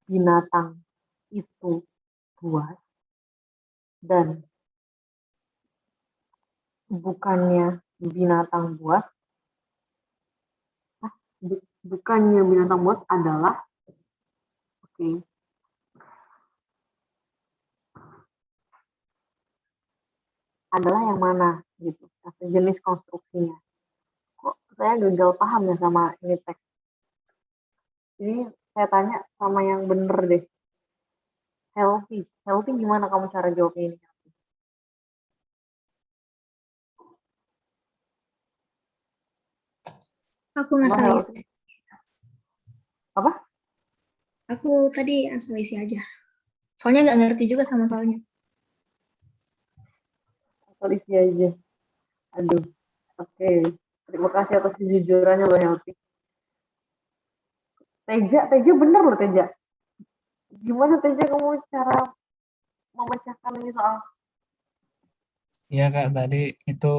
binatang itu buas dan bukannya binatang buas. Bukannya binatang buas adalah adalah yang mana gitu, jenis konstruksinya. Kok saya gagal paham ya sama ini teks. Ini saya tanya sama yang bener deh. Healthy gimana kamu cara jawabnya ini? Aku ngasal isi. Apa? Aku tadi asal isi aja. Soalnya nggak ngerti juga sama soalnya. Asal isi aja. Aduh. Oke. Terima kasih atas kejujurannya loh Healthy. Teja bener loh Teja. Gimana Teja kamu cara memecahkan ini soal? Iya Kak, tadi itu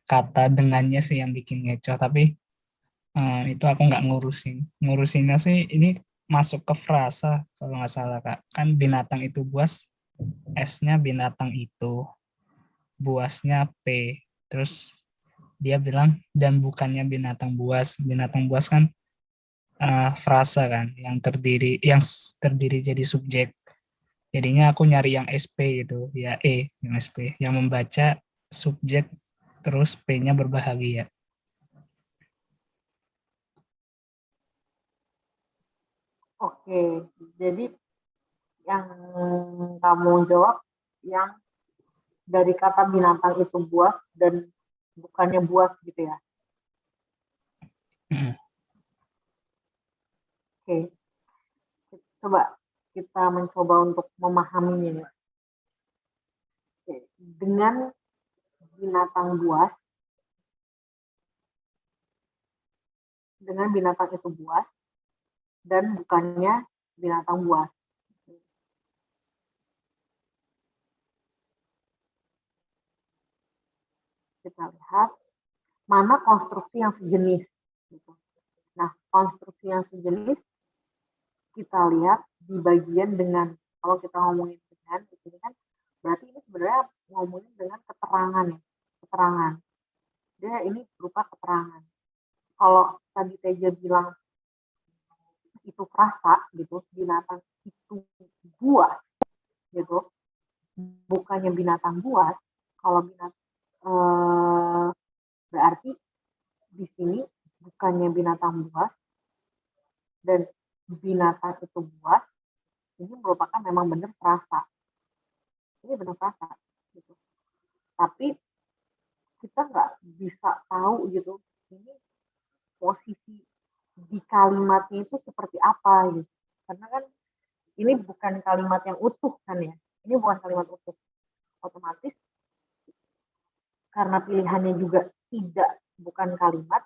kata dengannya sih yang bikin ngeco, tapi itu aku nggak ngurusinnya sih. Ini masuk ke frasa kalau nggak salah Kak. Kan binatang itu buas, S-nya binatang itu, buasnya P, terus dia bilang dan bukannya binatang buas kan frasa kan, yang terdiri jadi subjek. Jadinya aku nyari yang SP gitu, ya yang SP, yang membaca subjek terus P-nya berbahagia. Oke, jadi yang kamu jawab yang dari kata binatang itu buas dan bukannya buas gitu ya. Oke, coba kita mencoba untuk memahaminya ya. Oke. Dengan binatang buas, dengan binatang itu buas dan bukannya binatang buas. Kita lihat mana konstruksi yang sejenis. Gitu. Nah, konstruksi yang sejenis kita lihat di bagian dengan, kalau kita ngomongin dengan, di sini kan berarti ini sebenarnya ngomongin dengan keterangan ya, keterangan. Dia ini berupa keterangan. Kalau tadi Teja bilang itu frasa gitu, binatang itu buas gitu, bukannya binatang buas. Kalau berarti di sini bukannya binatang buas dan binatang itu buas, ini merupakan memang benar frasa. Ini benar frasa gitu. Tapi kita nggak bisa tahu gitu ini posisi di kalimatnya itu seperti apa gitu. Karena kan ini bukan kalimat yang utuh kan ya. Ini bukan kalimat utuh. Otomatis karena pilihannya juga bukan kalimat,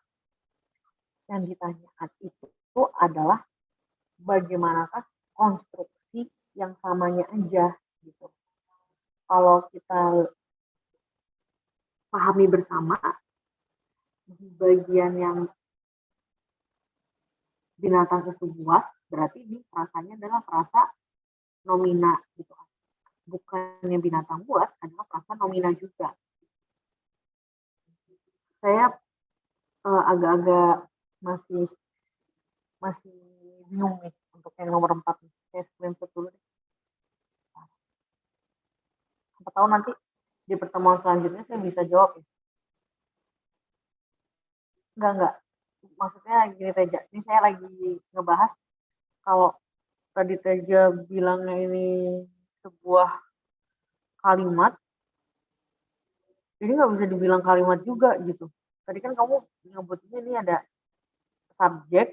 yang ditanyakan itu adalah bagaimanakah konstruksi yang samanya aja gitu. Kalau kita pahami bersama di bagian yang binatang itu buas, berarti ini frasanya adalah frasa nomina gitu. Bukannya binatang buas adalah frasa nomina juga. Saya agak-agak masih bingung nih untuk yang nomor 4 nih. Saya screenshot dulu deh. Siapa tahu nanti di pertemuan selanjutnya saya bisa jawab ya. Enggak. Maksudnya gini Teja, ini saya lagi ngebahas kalau tadi Teja bilangnya ini sebuah kalimat, jadi nggak bisa dibilang kalimat juga gitu. Tadi kan kamu nyebutnya ini ada subjek,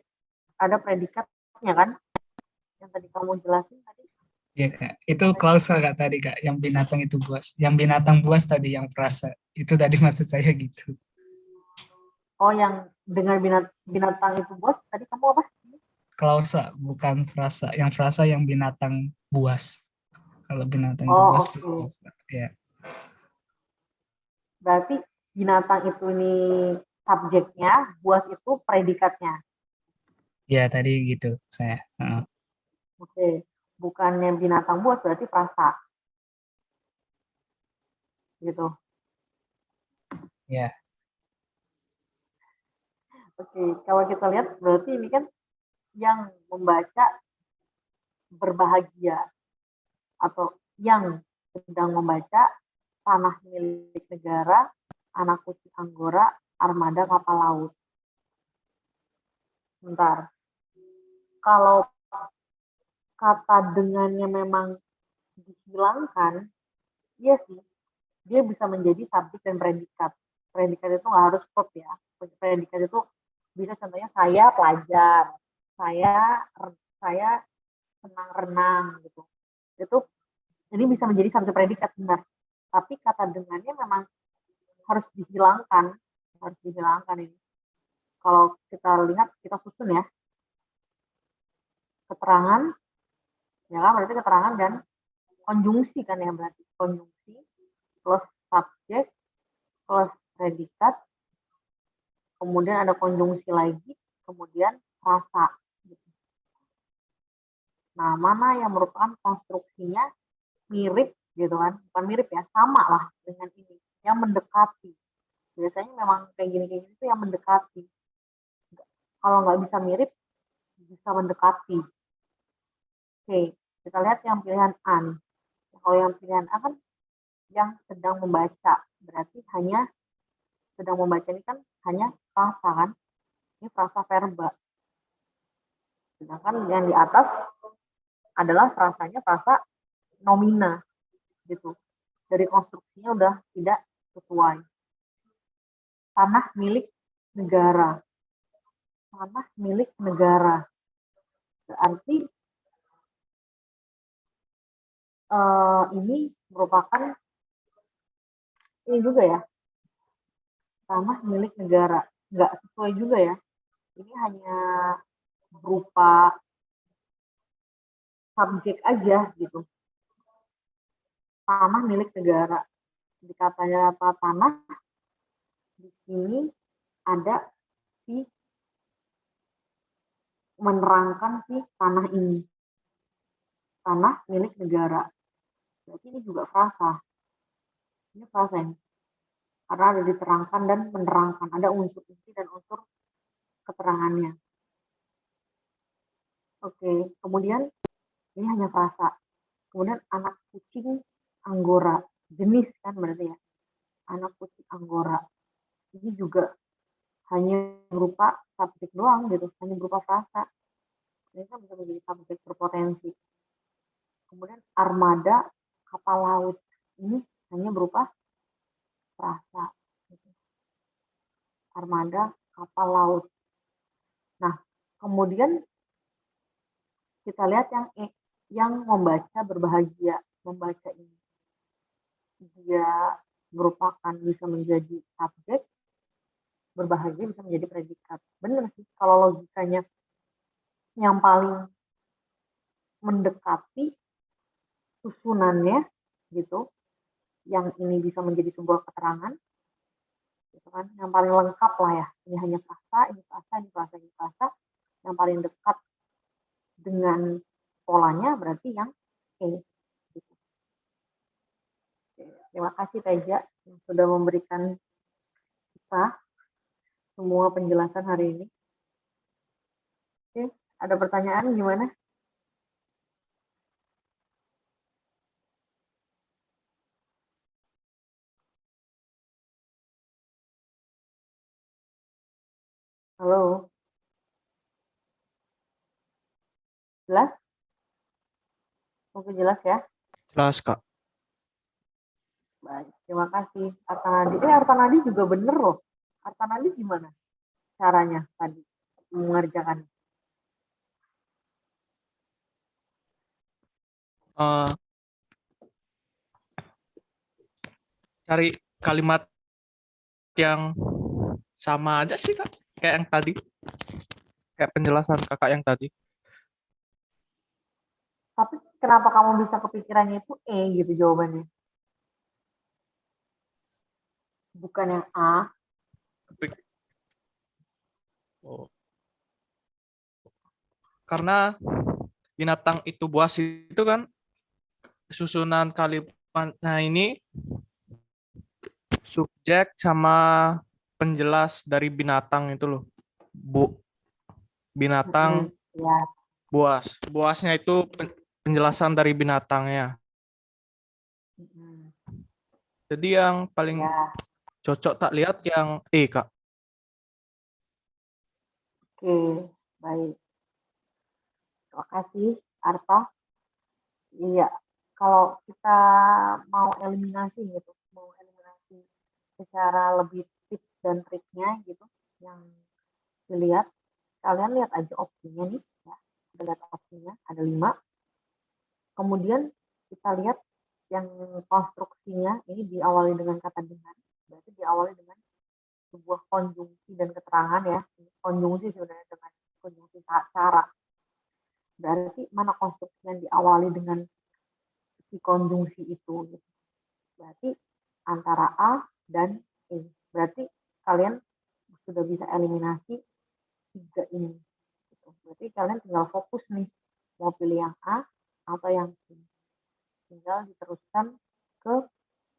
ada predikatnya kan? Yang tadi kamu jelasin tadi. Iya Kak, itu klausa Kak tadi Kak, yang binatang itu buas. Yang binatang buas tadi yang frasa. Itu tadi maksud saya gitu. Oh, yang dengan binatang itu buas, tadi kamu apa? Klausa, bukan frasa. Yang frasa yang binatang buas. Kalau binatang itu buas, Oke. klausa. Ya. Berarti binatang itu ini subjeknya, buas itu predikatnya. Ya, tadi gitu saya. Oke. Bukannya binatang buas berarti frasa. Gitu. Ya. Oke, kalau kita lihat berarti ini kan yang membaca berbahagia atau yang sedang membaca tanah milik negara, anak kucing anggora, armada kapal laut. Bentar. Kalau kata dengannya memang dihilangkan, iya sih, dia bisa menjadi subjek dan predikat. Predikat itu nggak harus verb ya. Predikat itu bisa contohnya saya pelajar, saya senang renang gitu. Itu ini bisa menjadi satu predikat benar. Tapi kata dengannya memang harus dihilangkan ini. Kalau kita lihat, kita susun ya. Keterangan, ya kan berarti keterangan dan konjungsi kan ya, berarti konjungsi plus subjek plus predikat, kemudian ada konjungsi lagi, kemudian frasa. Gitu. Nah, mana yang merupakan konstruksinya mirip gitu kan, bukan mirip ya, sama lah dengan ini, yang mendekati. Biasanya memang kayak gini itu yang mendekati. Kalau nggak bisa mirip, bisa mendekati. Oke, kita lihat yang pilihan A nih. Kalau yang pilihan A kan yang sedang membaca, berarti hanya sedang membaca ini kan hanya frasa kan? Ini frasa verba. Sedangkan yang di atas adalah frasanya frasa nomina gitu. Dari konstruksinya udah tidak sesuai. Tanah milik negara. Tanah milik negara. Berarti ini merupakan ini juga ya, tanah milik negara. Nggak sesuai juga ya. Ini hanya berupa subjek aja gitu. Tanah milik negara. Dikatanya apa tanah, di sini ada si menerangkan si tanah ini. Tanah milik negara. Berarti ini juga frasa. Ini frasa ini. Karena ada diterangkan dan menerangkan. Ada unsur inti dan unsur keterangannya. Oke, kemudian ini hanya frasa. Kemudian anak kucing anggora. Jenis kan berarti ya. Anak kucing anggora. Ini juga hanya berupa subjek doang gitu. Hanya berupa frasa. Ini kan bisa menjadi subjek berpotensi. Kemudian armada kapal laut. Ini hanya berupa frasa. Gitu. Armada kapal laut. Nah, kemudian kita lihat yang E, yang membaca berbahagia. Membaca ini. Dia merupakan bisa menjadi subjek, berbahagia bisa menjadi predikat. Benar sih, kalau logikanya yang paling mendekati susunannya gitu, yang ini bisa menjadi sebuah keterangan, gitu kan, yang paling lengkap lah ya. Ini hanya frasa, ini frasa, ini frasa, ini frasa. Yang paling dekat dengan polanya berarti yang E. Gitu. Terima kasih Teja yang sudah memberikan kita semua penjelasan hari ini. Oke, ada pertanyaan gimana? Halo? Jelas? Mungkin jelas ya? Jelas, Kak. Baik, terima kasih. Artanadi. Artanadi juga bener loh. Artanadi gimana caranya tadi mengerjakan? Eh, cari kalimat yang sama aja sih, Kak. Kayak yang tadi. Kayak penjelasan kakak yang tadi. Tapi kenapa kamu bisa kepikirannya itu E gitu jawabannya? Bukan yang A. Oh. Karena binatang itu buas itu kan susunan kalimatnya ini subjek sama penjelas dari binatang itu loh. Binatang Ya. buas. Buasnya itu penjelasan dari binatangnya. Jadi yang paling Ya. cocok tak lihat yang E, Kak. Oke, baik. Terima kasih, Arta. Iya, kalau kita mau eliminasi gitu, mau eliminasi secara lebih tips dan triknya gitu, yang dilihat, kalian lihat aja opsinya nih, ya. Kita lihat opsinya, ada 5. Kemudian kita lihat yang konstruksinya, ini diawali dengan kata dengan, berarti diawali dengan sebuah konjungsi dan keterangan ya. Konjungsi sebenarnya dengan konjungsi cara. Berarti mana konstruksi yang diawali dengan si konjungsi itu gitu. Berarti antara A dan E. Berarti kalian sudah bisa eliminasi 3 ini. Gitu. Berarti kalian tinggal fokus nih mau pilih yang A atau yang B. Tinggal diteruskan ke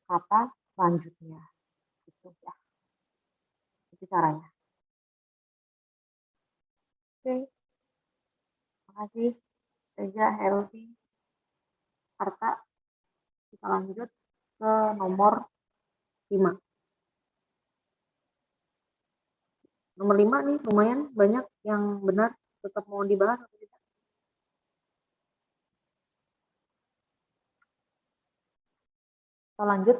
kata selanjutnya. Gitu ya. Itu caranya. Oke. kasih Reza, Helvi, Arta. Kita lanjut ke nomor 5. Nomor 5 nih lumayan banyak yang benar, tetap mau dibahas atau tidak? Kita lanjut.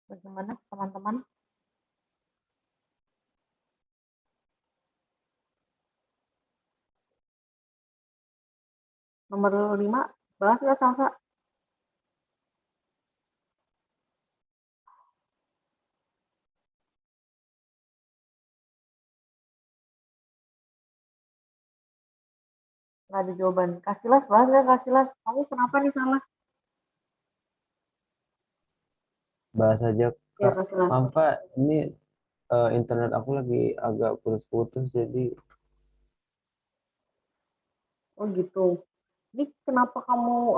Bagaimana teman-teman? Nomor 5, bahas nggak Salsa? Nggak ada jawaban. Kasilas, bahas nggak Kasilas? Kamu kenapa nih salah? Bahas aja Ya, Kak. Kasilas. Maaf Kak, ini internet aku lagi agak putus-putus jadi Oh gitu. Ini kenapa kamu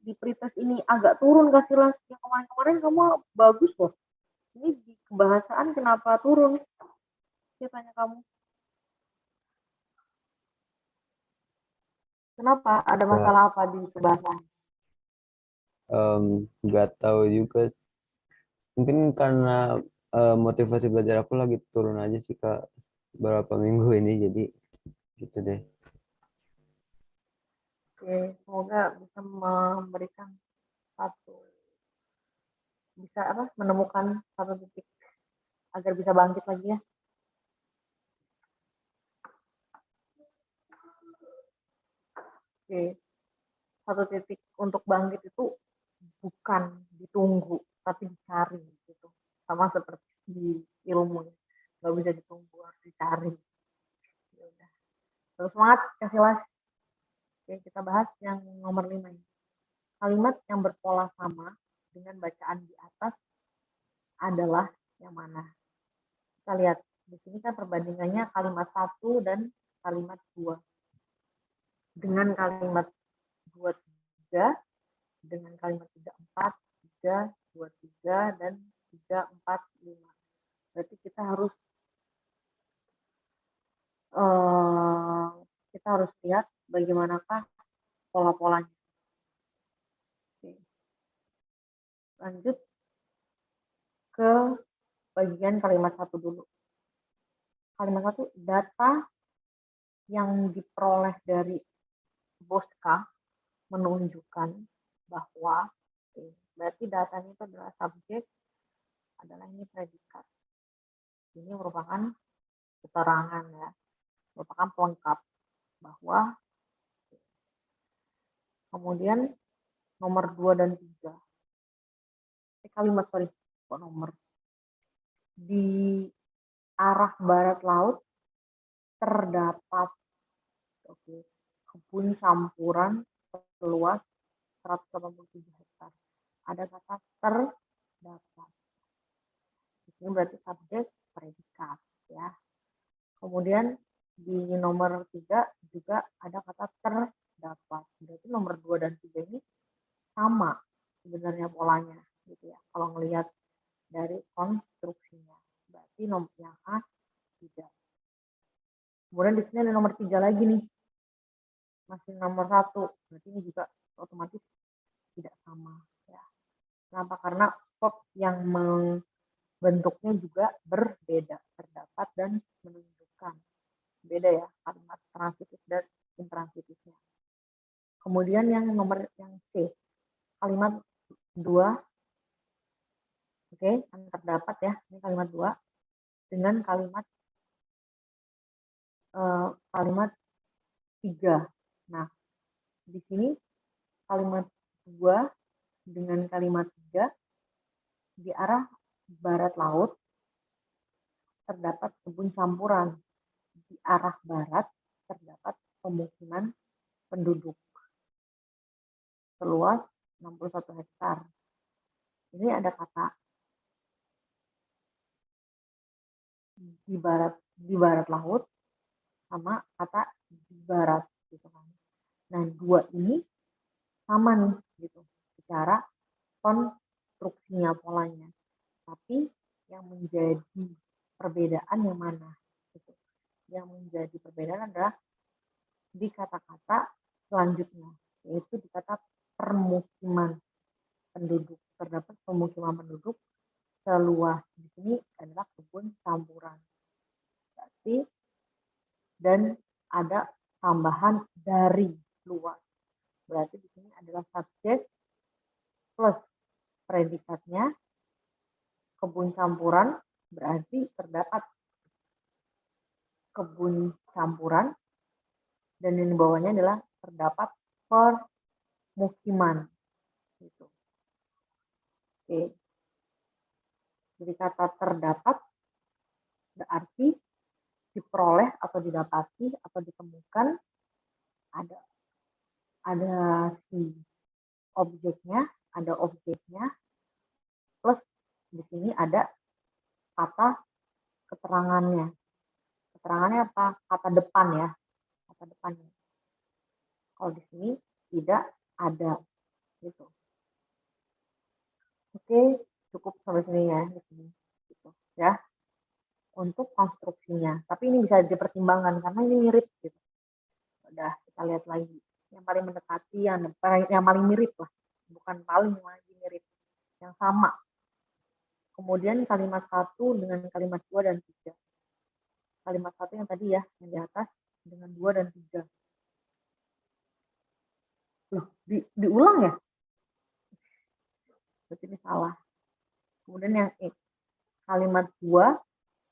di pretest ini agak turun Kasilas? Yang kemarin-kemarin kamu bagus loh. Ini di kebahasaan kenapa turun? Saya tanya kamu. Kenapa? Ada Kak, masalah apa di kebahasaan? nggak tahu juga. Mungkin karena motivasi belajar aku lagi turun aja sih Kak beberapa minggu ini jadi gitu deh. Oke, semoga bisa memberikan menemukan satu titik agar bisa bangkit lagi ya. Oke, satu titik untuk bangkit itu bukan ditunggu, tapi dicari gitu. Sama seperti di ilmu, nggak bisa ditunggu, harus dicari. Ya udah. Terus semangat, kasih las. Oke, kita bahas yang nomor 5 ini. Kalimat yang berpola sama dengan bacaan di atas adalah yang mana? Kita lihat di sini kan perbandingannya kalimat 1 dan kalimat 2. Dengan kalimat 2, 3, dengan kalimat 3, 4, 3, 2, 3, dan 3, 4, 5. Berarti kita harus lihat bagaimanakah pola-polanya. Oke. Lanjut ke bagian kalimat 1 dulu. Kalimat 1, data yang diperoleh dari Bosca menunjukkan bahwa, berarti datanya itu adalah subjek, adalah ini predikat. Ini merupakan keterangan ya, merupakan pelengkap bahwa, kemudian nomor 2 dan 3. Nomor. Di arah barat laut terdapat kebun campuran seluas 187 hektar. Ada kata terdapat. Ini berarti subjek predikat ya. Kemudian di nomor 3 juga ada kata terdapat. Berarti nomor 2 dan 3 ini sama sebenarnya polanya gitu ya. Kalau melihat dari konstruksinya. Berarti nomor yang A tidak. Kemudian di sini ada nomor 3 lagi nih. Masih nomor 1. Berarti ini juga otomatis tidak sama ya. Kenapa? Karena verb yang bentuknya juga berbeda, terdapat dan menunjukkan. Beda ya, kalimat transitif dan intransitifnya. Kemudian yang C, kalimat 2, oke, yang terdapat ya, ini kalimat 2, dengan kalimat 3. Nah, di sini kalimat 2 dengan kalimat 3 di arah barat laut terdapat kebun campuran. Di arah barat terdapat pemukiman penduduk seluas 61 hektar. Ini ada kata di barat laut sama kata di barat gitu kan. Nah, 2 ini sama nih gitu secara konstruksinya, polanya. Tapi yang menjadi perbedaan yang mana? Gitu. Yang menjadi perbedaan adalah di kata-kata selanjutnya, yaitu di kata permukiman penduduk. Terdapat pemukiman penduduk seluas di sini adalah kebun campuran. Berarti dan ada tambahan dari luas. Berarti di sini adalah subjek plus predikatnya kebun campuran, berarti terdapat kebun campuran dan yang di bawahnya adalah terdapat permukiman. Gitu. Oke. Jadi kata terdapat berarti diperoleh atau didapati atau ditemukan ada si objeknya, ada objeknya, plus di sini ada kata keterangannya. Keterangannya apa? Kata depan ya. Kata depannya. Kalau di sini tidak ada gitu. Oke, cukup sampai sini ya di sini. Gitu ya. Untuk konstruksinya. Tapi ini bisa dipertimbangkan karena ini mirip gitu. Udah kita lihat lagi. Yang paling mendekati, yang paling mirip lah. Bukan paling lagi mirip. Yang sama. Kemudian kalimat 1 dengan kalimat 2 dan 3. Kalimat 1 yang tadi ya, yang di atas dengan 2 dan 3. Loh, diulang ya? Berarti ini salah. Kemudian yang kalimat 2,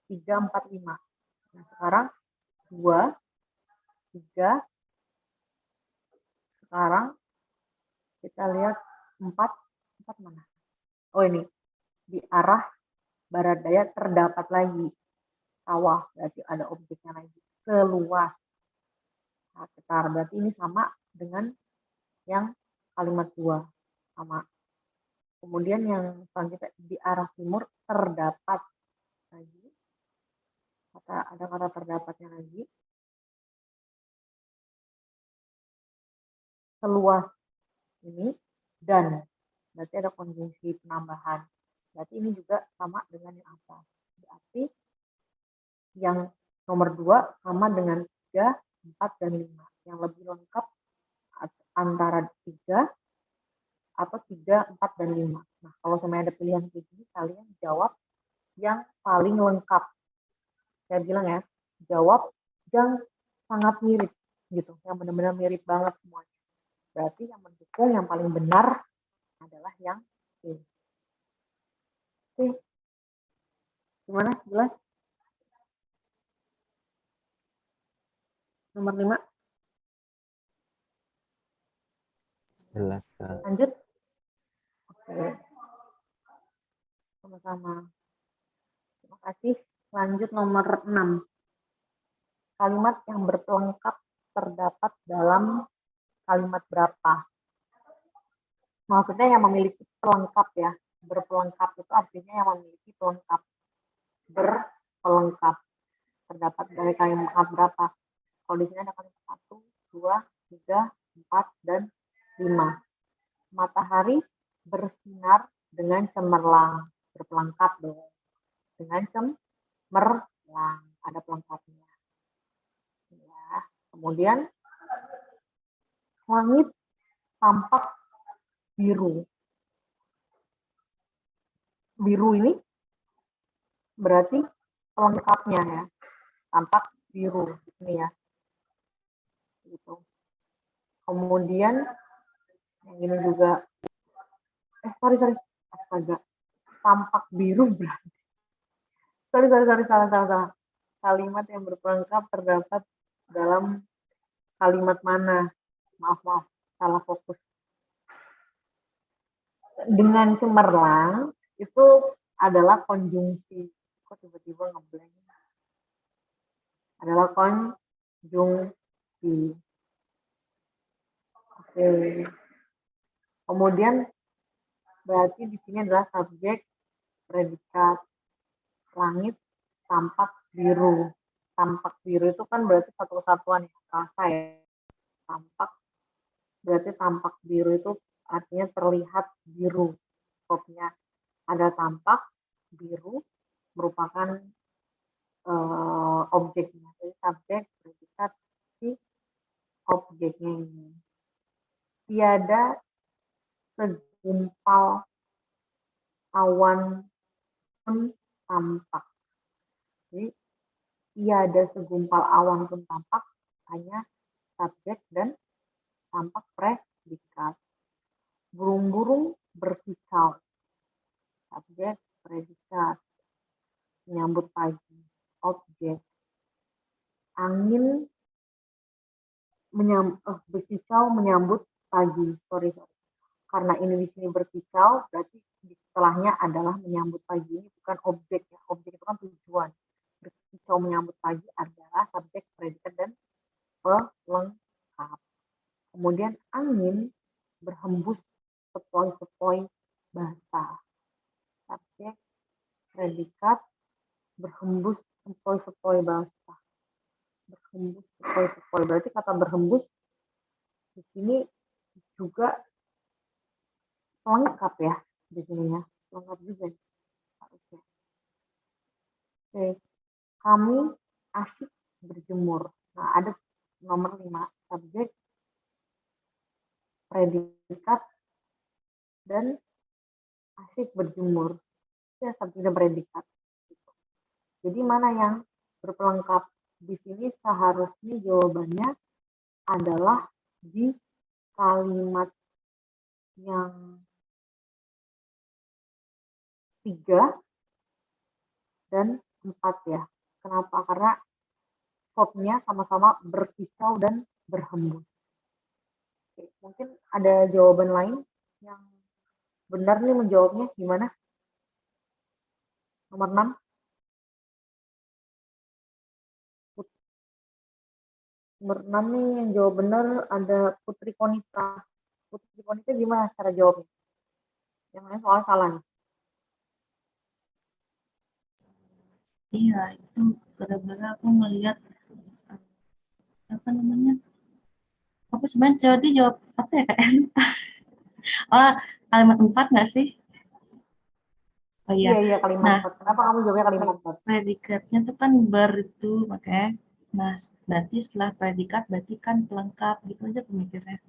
3, 4, 5. Nah, sekarang 2, 3. Sekarang kita lihat 4 mana? Oh ini, di arah barat daya terdapat lagi sawah, berarti ada objeknya lagi. Seluas hektar, berarti ini sama dengan yang kalimat 2. Sama. Kemudian yang selanjutnya di arah timur terdapat lagi. Ada kata terdapatnya lagi. Seluas ini dan berarti ada konjungsi penambahan. Berarti ini juga sama dengan yang atas. Berarti yang nomor 2 sama dengan 3, 4, dan 5. Yang lebih lengkap antara 3 atau 3, 4, dan 5. Nah, kalau semuanya ada pilihan kayak gini, kalian jawab yang paling lengkap. Saya bilang ya, jawab yang sangat mirip gitu, yang benar-benar mirip banget semuanya. Berarti yang mendukung yang paling benar adalah yang ini. Oke. Gimana? Jelas? Nomor 5. Jelas, Kak. Lanjut. Oke. Sama-sama. Terima kasih. Lanjut nomor 6. Kalimat yang berpelengkap terdapat dalam kalimat berapa? Maksudnya yang memiliki pelengkap ya. Berpelengkap itu artinya yang memiliki pelengkap. Berpelengkap. Terdapat dari kalimat berapa? Kalau di sini ada kalimat 1, 2, 3, 4, dan 5. Matahari bersinar dengan cemerlang. Berpelengkap dong. Dengan cemerlang. Ada pelengkapnya. Ya. Kemudian langit tampak biru. Biru ini berarti pelengkapnya ya. Tampak biru ini ya. Gitu. Kemudian yang ini juga sorry. Astaga. Tampak biru berarti. Sorry, salah. Kalimat yang berpelengkap terdapat dalam kalimat mana? Maaf, salah fokus. Dengan cemerlang itu adalah konjungsi. Kok tiba-tiba ngeblank? Adalah konjungsi. Oke. Kemudian berarti di sini adalah subjek, predikat, langit tampak biru. Tampak biru itu kan berarti satu kesatuan ya, rasa ya. Tampak berarti tampak biru itu artinya terlihat biru. skopnya ada tampak, biru merupakan objeknya. Jadi subjek, predikat, si objeknya ini. Tiada segumpal awan pun tampak. Jadi tiada segumpal awan pun tampak, hanya subjek dan tampak predikat. Burung-burung berkicau, subjek, predikat. Menyambut pagi, objek. Angin berkicau menyambut pagi. Sorry. Karena ini di sini berkicau, berarti setelahnya adalah menyambut pagi. Ini bukan objek ya. Objek itu kan tujuan. Berkicau menyambut pagi adalah subjek, predikat, dan pelengkap. Kemudian angin berhembus sepoi-sepoi basah. Subjek, predikat, berhembus sepoi-sepoi basah. Berhembus sepoi-sepoi. Berarti kata berhembus di sini juga lengkap ya di sini ya. Lengkap juga harusnya. Oke. Kami asik berjemur. Nah, ada nomor 5, subjek, predikat, dan asik berjemur. Ya, subjek dan predikat. Jadi mana yang berpelengkap? Di sini seharusnya jawabannya adalah di kalimat yang 3 dan 4 ya. Kenapa? Karena verbnya sama-sama berkicau dan berhembus. Oke, mungkin ada jawaban lain yang benar nih menjawabnya gimana? Nomor 6. Nomor 6 nih yang jawab benar ada Putri Konita. Putri Konita gimana cara jawabnya? Yang lain soal salah nih. Iya, itu gara-gara aku melihat apa namanya? Aku sebenarnya jawab apa ya Kak? Oh, kalimat 4 nggak sih? Oh iya. Iya, kalimat Nah, 4. Kenapa kamu jawabnya kalimat 4? predikatnya itu kan ber itu makanya. Nah, berarti setelah predikat berarti kan pelengkap gitu aja pemikirnya.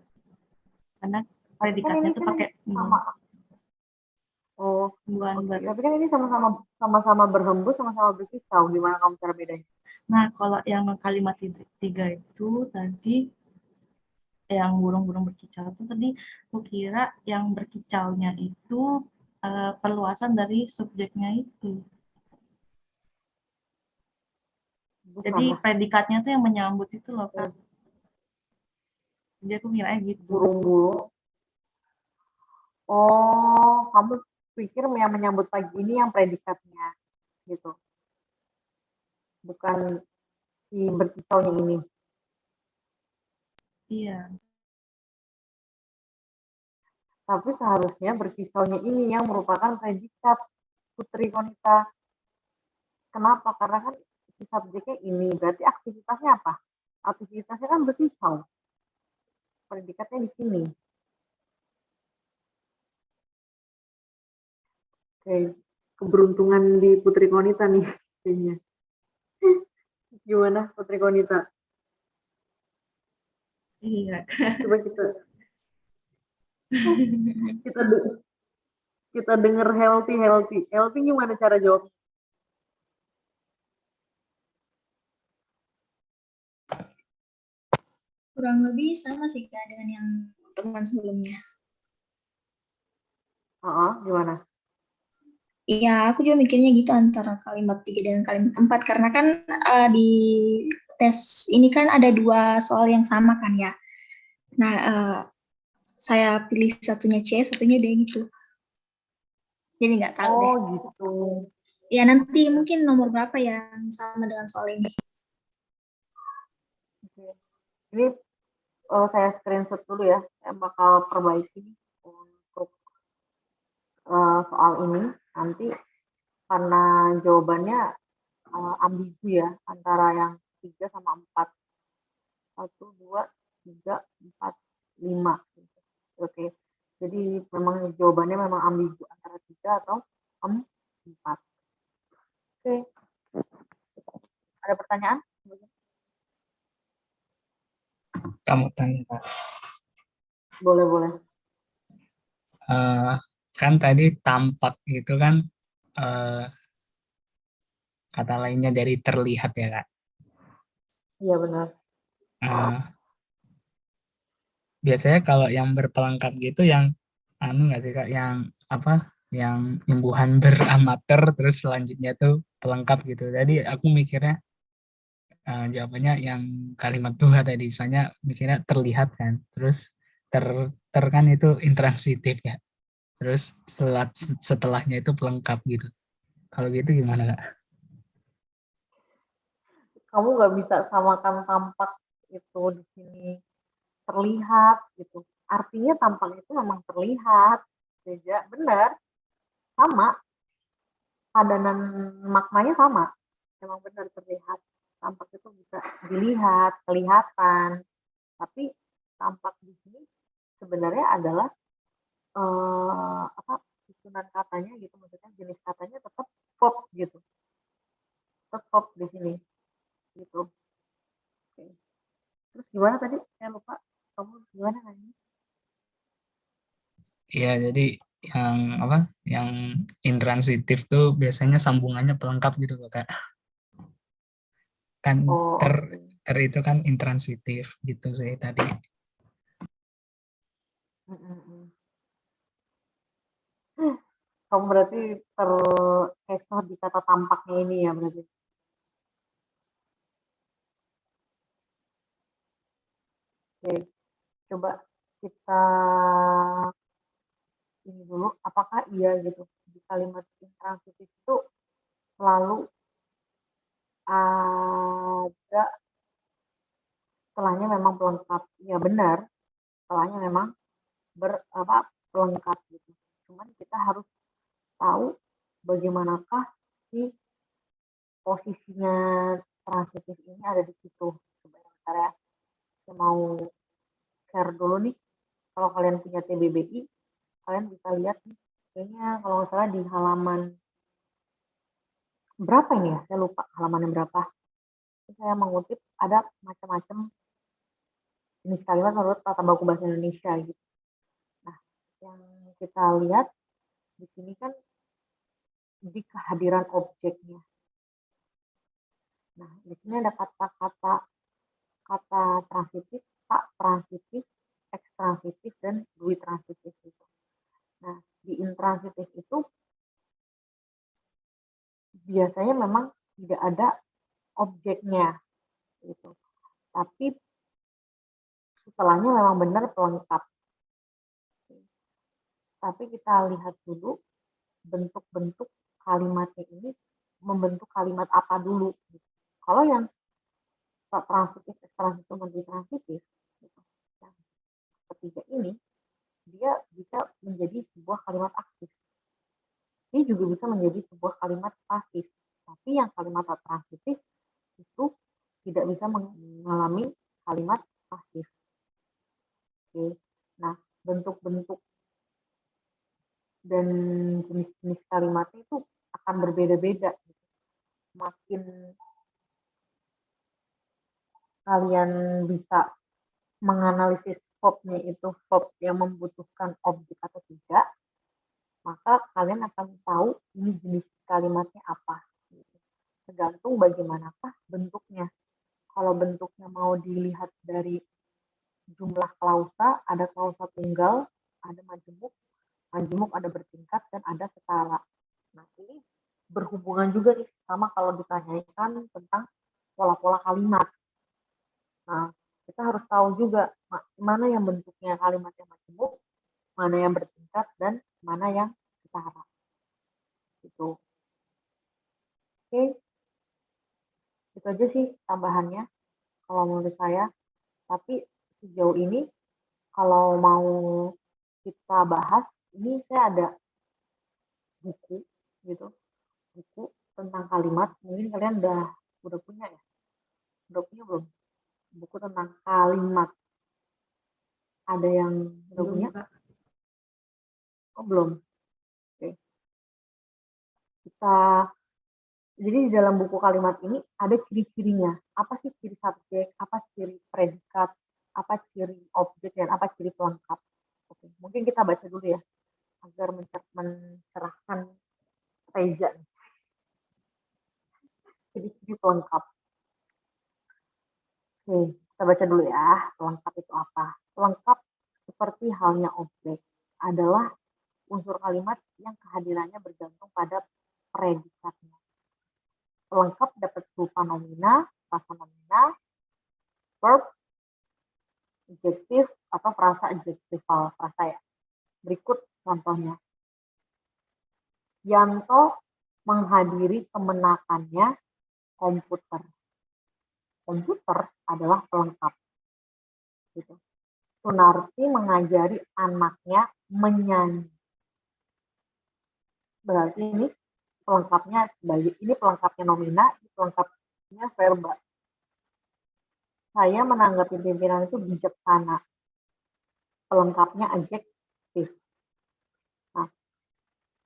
Karena Tapi kan predikatnya ini tuh kan pakai sama. Oh, bukan oke. ber. Tapi kan ini sama-sama berhembus, sama-sama berkicau. Gimana kamu cara bedanya? Nah, kalau yang kalimat 3 itu tadi yang burung-burung berkicau itu tadi aku kira yang berkicaunya itu perluasan dari subjeknya itu. Jadi Bukan lah. predikatnya tuh yang menyambut itu loh Kak. Jadi aku kira gitu. Burung-burung. Oh, kamu pikir yang menyambut pagi ini yang predikatnya, gitu. Bukan si berkicaunya ini. Iya. Tapi seharusnya berkicaunya ini yang merupakan predikat, Putri Konita. Kenapa? Karena kan si subjeknya ini. Berarti aktivitasnya apa? Aktivitasnya kan berkicau. Predikatnya di sini. Oke, keberuntungan di Putri Konita nih kayaknya. Gimana Putri Konita? Iya. Coba kita denger healthy. Healthy gimana cara jawab? Kurang lebih sama sih Kak dengan yang teman sebelumnya. Gimana? Iya, aku juga mikirnya gitu antara kalimat 3 dan kalimat 4 karena kan di tes ini kan ada 2 soal yang sama kan ya. Nah, saya pilih satunya C, satunya D gitu. Jadi nggak tahu deh. Oh gitu. Ya nanti mungkin nomor berapa yang sama dengan soal ini. Oke. Ini saya screenshot dulu ya. Saya bakal perbaiki untuk soal ini. Nanti karena jawabannya ambigu ya antara yang 3 sama 4. 1, 2, 3, 4, 5. Oke. Jadi memang jawabannya memang ambigu antara 3 atau 4. Oke. Ada pertanyaan? Kamu tanya, Kak. Boleh. Kan tadi tampak gitu kan eh, kata lainnya dari terlihat ya, Kak. Iya benar. Eh, biasanya kalau yang berpelengkap gitu yang anu nggak sih, Kak, yang apa? Yang imbuhan beramater terus selanjutnya tuh pelengkap gitu. Tadi aku mikirnya jawabannya yang kalimat dua tadi, soalnya mikirnya terlihat kan. Terus ter kan itu intransitif ya. Terus setelahnya itu pelengkap gitu. Kalau gitu gimana, Kak? Kamu nggak bisa samakan tampak itu di sini terlihat gitu. Artinya tampak itu memang terlihat. Beda, benar. Sama. Padanan maknanya sama. Memang benar terlihat. Tampak itu bisa dilihat, kelihatan. Tapi tampak di sini sebenarnya adalah susunan katanya gitu, maksudnya jenis katanya tetap pop gitu. Tetap pop di sini gitu. Oke. Terus gimana tadi? Saya lupa. Kamu gimana nanya? Iya, jadi yang apa? Yang intransitif tuh biasanya sambungannya pelengkap gitu loh, Kak. Kan Oh, oke. ter itu kan intransitif gitu sih tadi. Kamu berarti terkecoh di kata tampaknya ini ya berarti. Oke, coba kita ini dulu. Apakah iya gitu di kalimat intransitif itu selalu ada setelahnya memang pelengkap? Ya benar, setelahnya memang pelengkap gitu. Cuman kita harus tahu bagaimanakah si posisinya transitif ini ada di situ. Sebentar ya, saya mau share dulu nih. Kalau kalian punya TBBI, kalian bisa lihat nih. Kayaknya kalau nggak salah di halaman berapa ini ya? Saya lupa halamannya berapa. Saya mengutip ada macam-macam jenis kalimat menurut tata baku bahasa Indonesia gitu. Nah, yang kita lihat di sini kan di kehadiran objeknya. Nah, di sini ada kata transitif, tak transitif, ekstransitif, dan duitransitif itu. Nah, di intransitif itu biasanya memang tidak ada objeknya gitu. Tapi setelahnya memang benar pelengkap. Tapi kita lihat dulu bentuk-bentuk kalimatnya ini membentuk kalimat apa dulu. Gitu. Kalau yang transitif, ekstransitif, dan transitif, gitu, yang ketiga ini, dia bisa menjadi sebuah kalimat aktif. Dia juga bisa menjadi sebuah kalimat pasif. Tapi yang kalimat transitif itu tidak bisa mengalami kalimat pasif. Oke. Nah, bentuk-bentuk dan jenis-jenis kalimatnya itu akan berbeda-beda. Makin kalian bisa menganalisis verbnya itu verb yang membutuhkan objek atau tidak, maka kalian akan tahu ini jenis kalimatnya apa. Tergantung bagaimanakah bentuknya. Kalau bentuknya mau dilihat dari jumlah klausa, ada klausa tunggal, ada majemuk ada bertingkat, dan ada setara. Nah, ini berhubungan juga nih sama kalau ditanyakan tentang pola-pola kalimat. Nah, kita harus tahu juga mana yang bentuknya kalimat yang majemuk, mana yang bertingkat, dan mana yang setara. Gitu. Oke, itu aja sih tambahannya kalau menurut saya. Tapi sejauh ini kalau mau kita bahas, ini saya ada buku gitu, buku tentang kalimat. Mungkin kalian udah punya ya? Udah punya belum? Buku tentang kalimat. Ada yang udah Belum, punya? Kak. Oh, belum. Oke. Jadi di dalam buku kalimat ini ada ciri-cirinya. Apa sih ciri subjek, apa ciri predikat, apa ciri objek, dan apa ciri pelengkap. Oke, mungkin kita baca dulu ya, agar mencerahkan Reza. Ciri-ciri pelengkap. Oke, kita baca dulu ya, pelengkap itu apa. Pelengkap seperti halnya objek adalah unsur kalimat yang kehadirannya bergantung pada predikatnya. Pelengkap dapat berupa nomina, frasa nomina, verb, adjektif, atau frasa adjektifal, frasa ya. Berikut contohnya. Yanto menghadiri kemenakannya komputer. Komputer adalah pelengkap. Gitu. Sunarti mengajari anaknya menyanyi. Berarti ini pelengkapnya ini pelengkapnya nomina, ini pelengkapnya verba. Saya menanggapi pimpinan itu bijaksana. Pelengkapnya adjektif. Nah,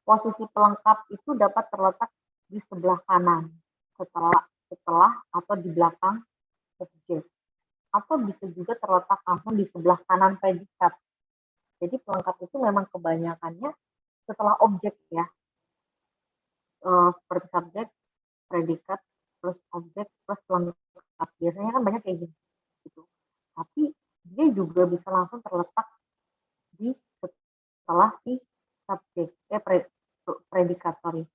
posisi pelengkap itu dapat terletak di sebelah kanan, setelah atau di belakang objek. Atau bisa juga terletak langsung di sebelah kanan predikat. Jadi pelengkap itu memang kebanyakannya setelah objek ya. Seperti subjek, predikat, plus objek, plus pelengkap. Biasanya kan banyak kayak gini. Gitu. Tapi dia juga bisa langsung terletak di setelah si subjek, predikat, sorry.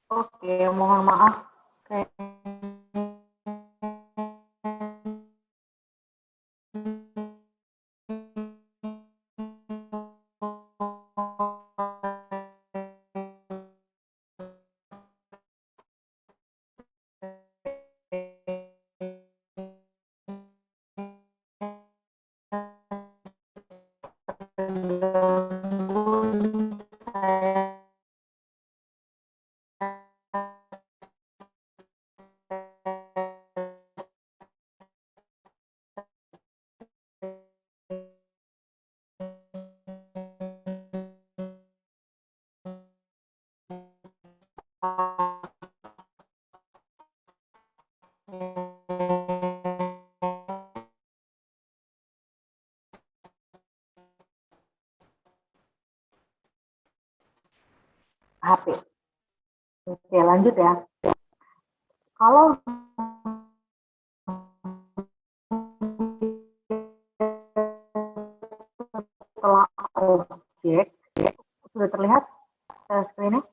Oke, mohon maaf. HP. Oke, lanjut ya. Kalau setelah objek, sudah terlihat screen-nya?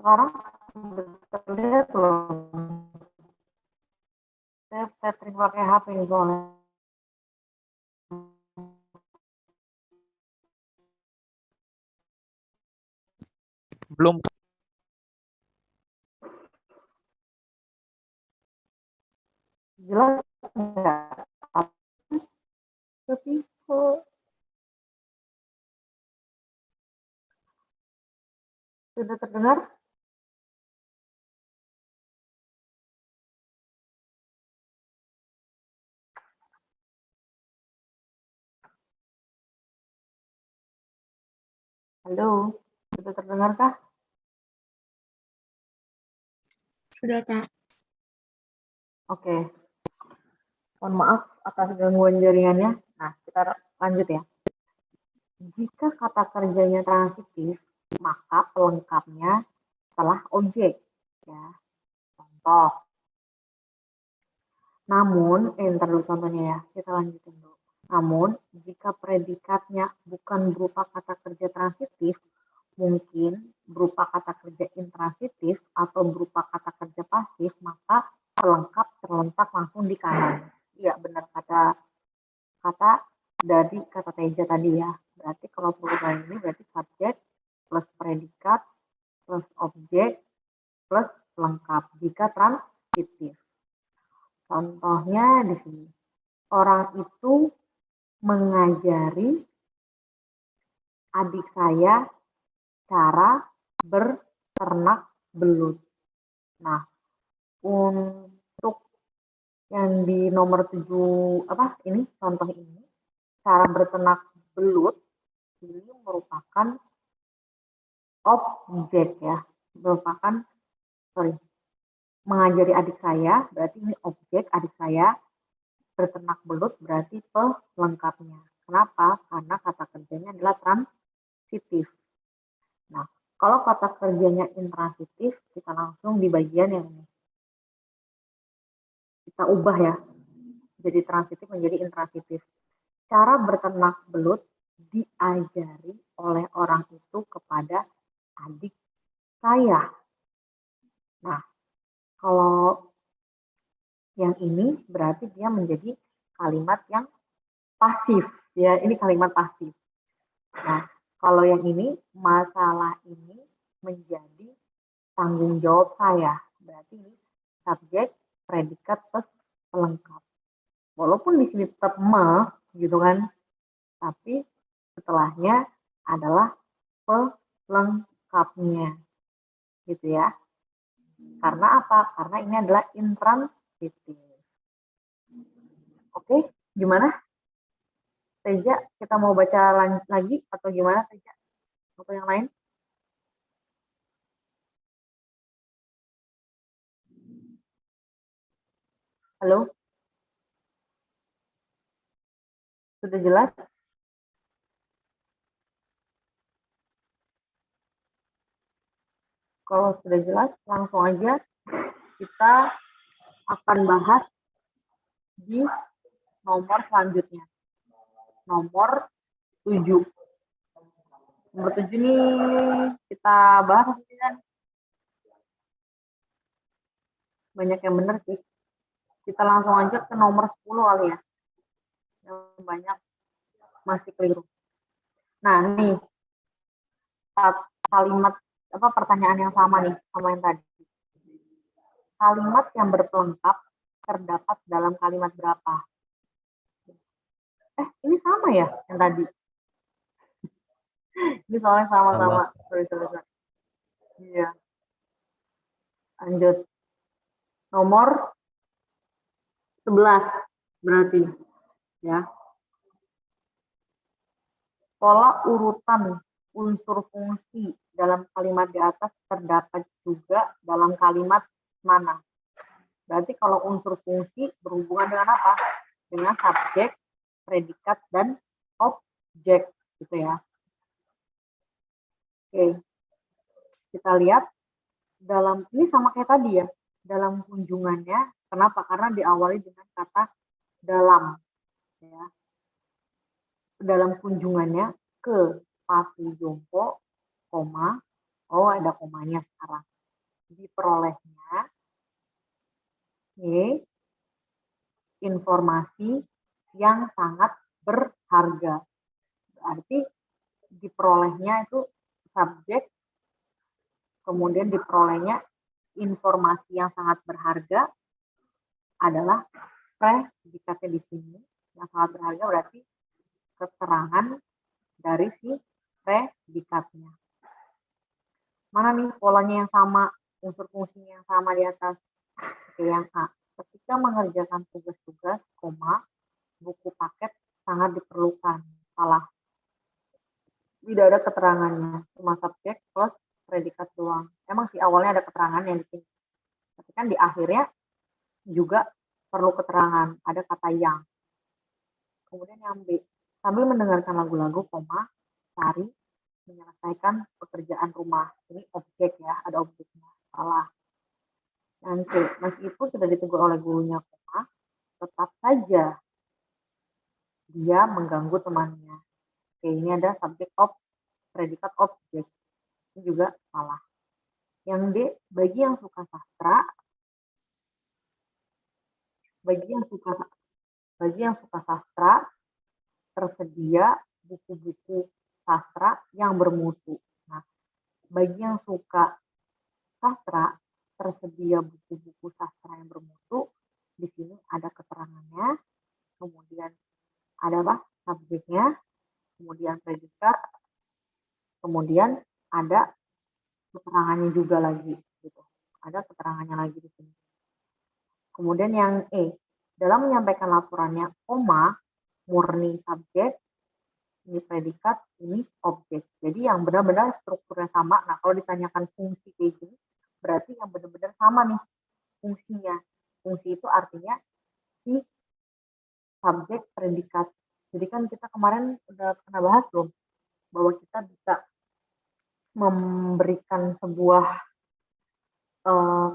Sekarang sudah terlihat belum? Saya setting pakai HP nih soalnya. Jelas nggak? Ketipe. Sudah terdengar? Halo, sudah terdengarkah? Sudah, Kak. Oke. Mohon maaf atas gangguan jaringannya. Nah, kita lanjut ya. Jika kata kerjanya transitif, maka pelengkapnya setelah objek. Ya, contoh. Namun, ntar dulu contohnya ya, kita lanjutin dulu. Namun, jika predikatnya bukan berupa kata kerja transitif, mungkin berupa kata kerja intransitif atau berupa kata kerja pasif, maka pelengkap terletak langsung di kanan. Iya, benar kata dari kata Teja tadi ya. Berarti kalau perubahan ini berarti subjek plus predikat plus objek plus pelengkap jika transitif. Contohnya di sini. Orang itu mengajari adik saya cara berternak belut. Nah, untuk yang di nomor 7 ini contoh ini cara berternak belut ini merupakan objek ya, mengajari adik saya berarti ini objek, adik saya berternak belut berarti pelengkapnya. Kenapa? Karena kata kerjanya adalah transitif. Nah, kalau kata kerjanya intransitif, kita langsung di bagian yang ini. Kita ubah ya, jadi transitif menjadi intransitif. Cara berternak belut diajari oleh orang itu kepada adik saya. Nah, kalau yang ini berarti dia menjadi kalimat yang pasif. Ya, ini kalimat pasif. Nah, kalau yang ini, masalah ini menjadi tanggung jawab saya. Berarti ini subjek, predikat, plus pelengkap. Walaupun di sini tetap gitu kan, tapi setelahnya adalah pelengkapnya. Gitu ya. Karena apa? Karena ini adalah intransitif. Oke, gimana? Teja, kita mau baca lagi atau gimana Teja? Atau yang lain? Halo? Sudah jelas? Kalau sudah jelas, langsung aja kita akan bahas di nomor selanjutnya. Nomor 7. Nomor 7 ini kita bahas kan? Banyak yang benar sih. Kita langsung aja ke nomor 10 kali ya. Yang banyak masih keliru. Nah, nih kalimat pertanyaan yang sama nih sama yang tadi. Kalimat yang berpelengkap terdapat dalam kalimat berapa? Ini sama ya yang tadi. Ini soalnya sama-sama. Sorry. Iya. Lanjut. Nomor 11 berarti ya. Pola urutan unsur fungsi dalam kalimat di atas terdapat juga dalam kalimat mana? Berarti kalau unsur fungsi berhubungan dengan apa? Dengan subjek, predikat, dan objek gitu ya. Oke. Kita lihat dalam ini sama kayak tadi ya. Dalam kunjungannya, kenapa? Karena diawali dengan kata dalam ya. Dalam kunjungannya ke Pati Jompo, ada komanya sekarang. Diperolehnya informasi yang sangat berharga. Berarti diperolehnya itu subjek, kemudian diperolehnya informasi yang sangat berharga, adalah predikatnya di sini. Yang sangat berharga berarti keterangan dari si predikatnya. Mana nih polanya yang sama, unsur fungsinya yang sama di atas? Oke, yang A. Ketika mengerjakan tugas-tugas, buku paket sangat diperlukan. Salah. Tidak ada keterangannya, cuma subjek plus predikat doang. Emang sih awalnya ada keterangan yang di sini. Tapi kan di akhirnya juga perlu keterangan, ada kata yang. Kemudian yang B, sambil mendengarkan lagu-lagu, cari menyelesaikan pekerjaan rumah. Ini objek ya, ada objeknya. Salah. Yang C, meskipun sudah ditegur oleh gurunya, tetap saja dia mengganggu temannya. Oke, ini ada subjek predikat objek. Ini juga salah. Yang D, bagi yang suka sastra, tersedia buku-buku sastra yang bermutu. Nah, bagi yang suka sastra, tersedia buku-buku sastra yang bermutu. Di sini ada keterangannya, kemudian ada apa? Subjeknya, kemudian predikat, kemudian ada keterangannya juga lagi, gitu. Ada keterangannya lagi di sini. Kemudian yang E, dalam menyampaikan laporannya, murni subjek, ini predikat, ini objek. Jadi yang benar-benar strukturnya sama. Nah, kalau ditanyakan fungsi kayak gini, berarti yang benar-benar sama nih fungsinya. Fungsi itu artinya si subjek predikat. Jadi kan kita kemarin udah pernah bahas belum bahwa kita bisa memberikan sebuah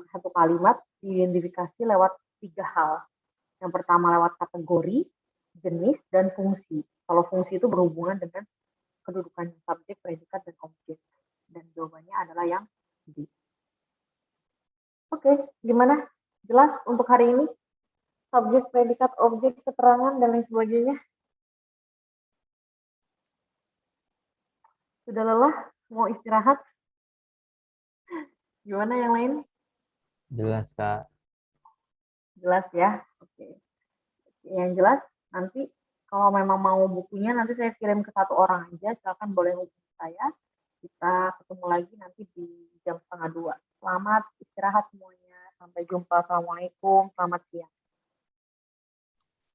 satu kalimat diidentifikasi lewat 3 hal. Yang pertama lewat kategori, jenis, dan fungsi. Kalau fungsi itu berhubungan dengan kedudukan subjek, predikat, dan objek. Dan jawabannya adalah yang D. Oke, gimana? Jelas untuk hari ini? Subjek, predikat, objek, keterangan, dan lain sebagainya. Sudah lelah? Mau istirahat? Gimana yang lain? Jelas, Kak. Jelas ya? Oke. Yang jelas, nanti kalau memang mau bukunya, nanti saya kirim ke 1 orang aja. Silakan boleh hubungi saya. Kita ketemu lagi nanti di jam 1:30. Selamat istirahat semuanya. Sampai jumpa. Assalamualaikum. Selamat siang.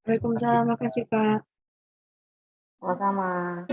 Waalaikumsalam, makasih Kak. Sama-sama.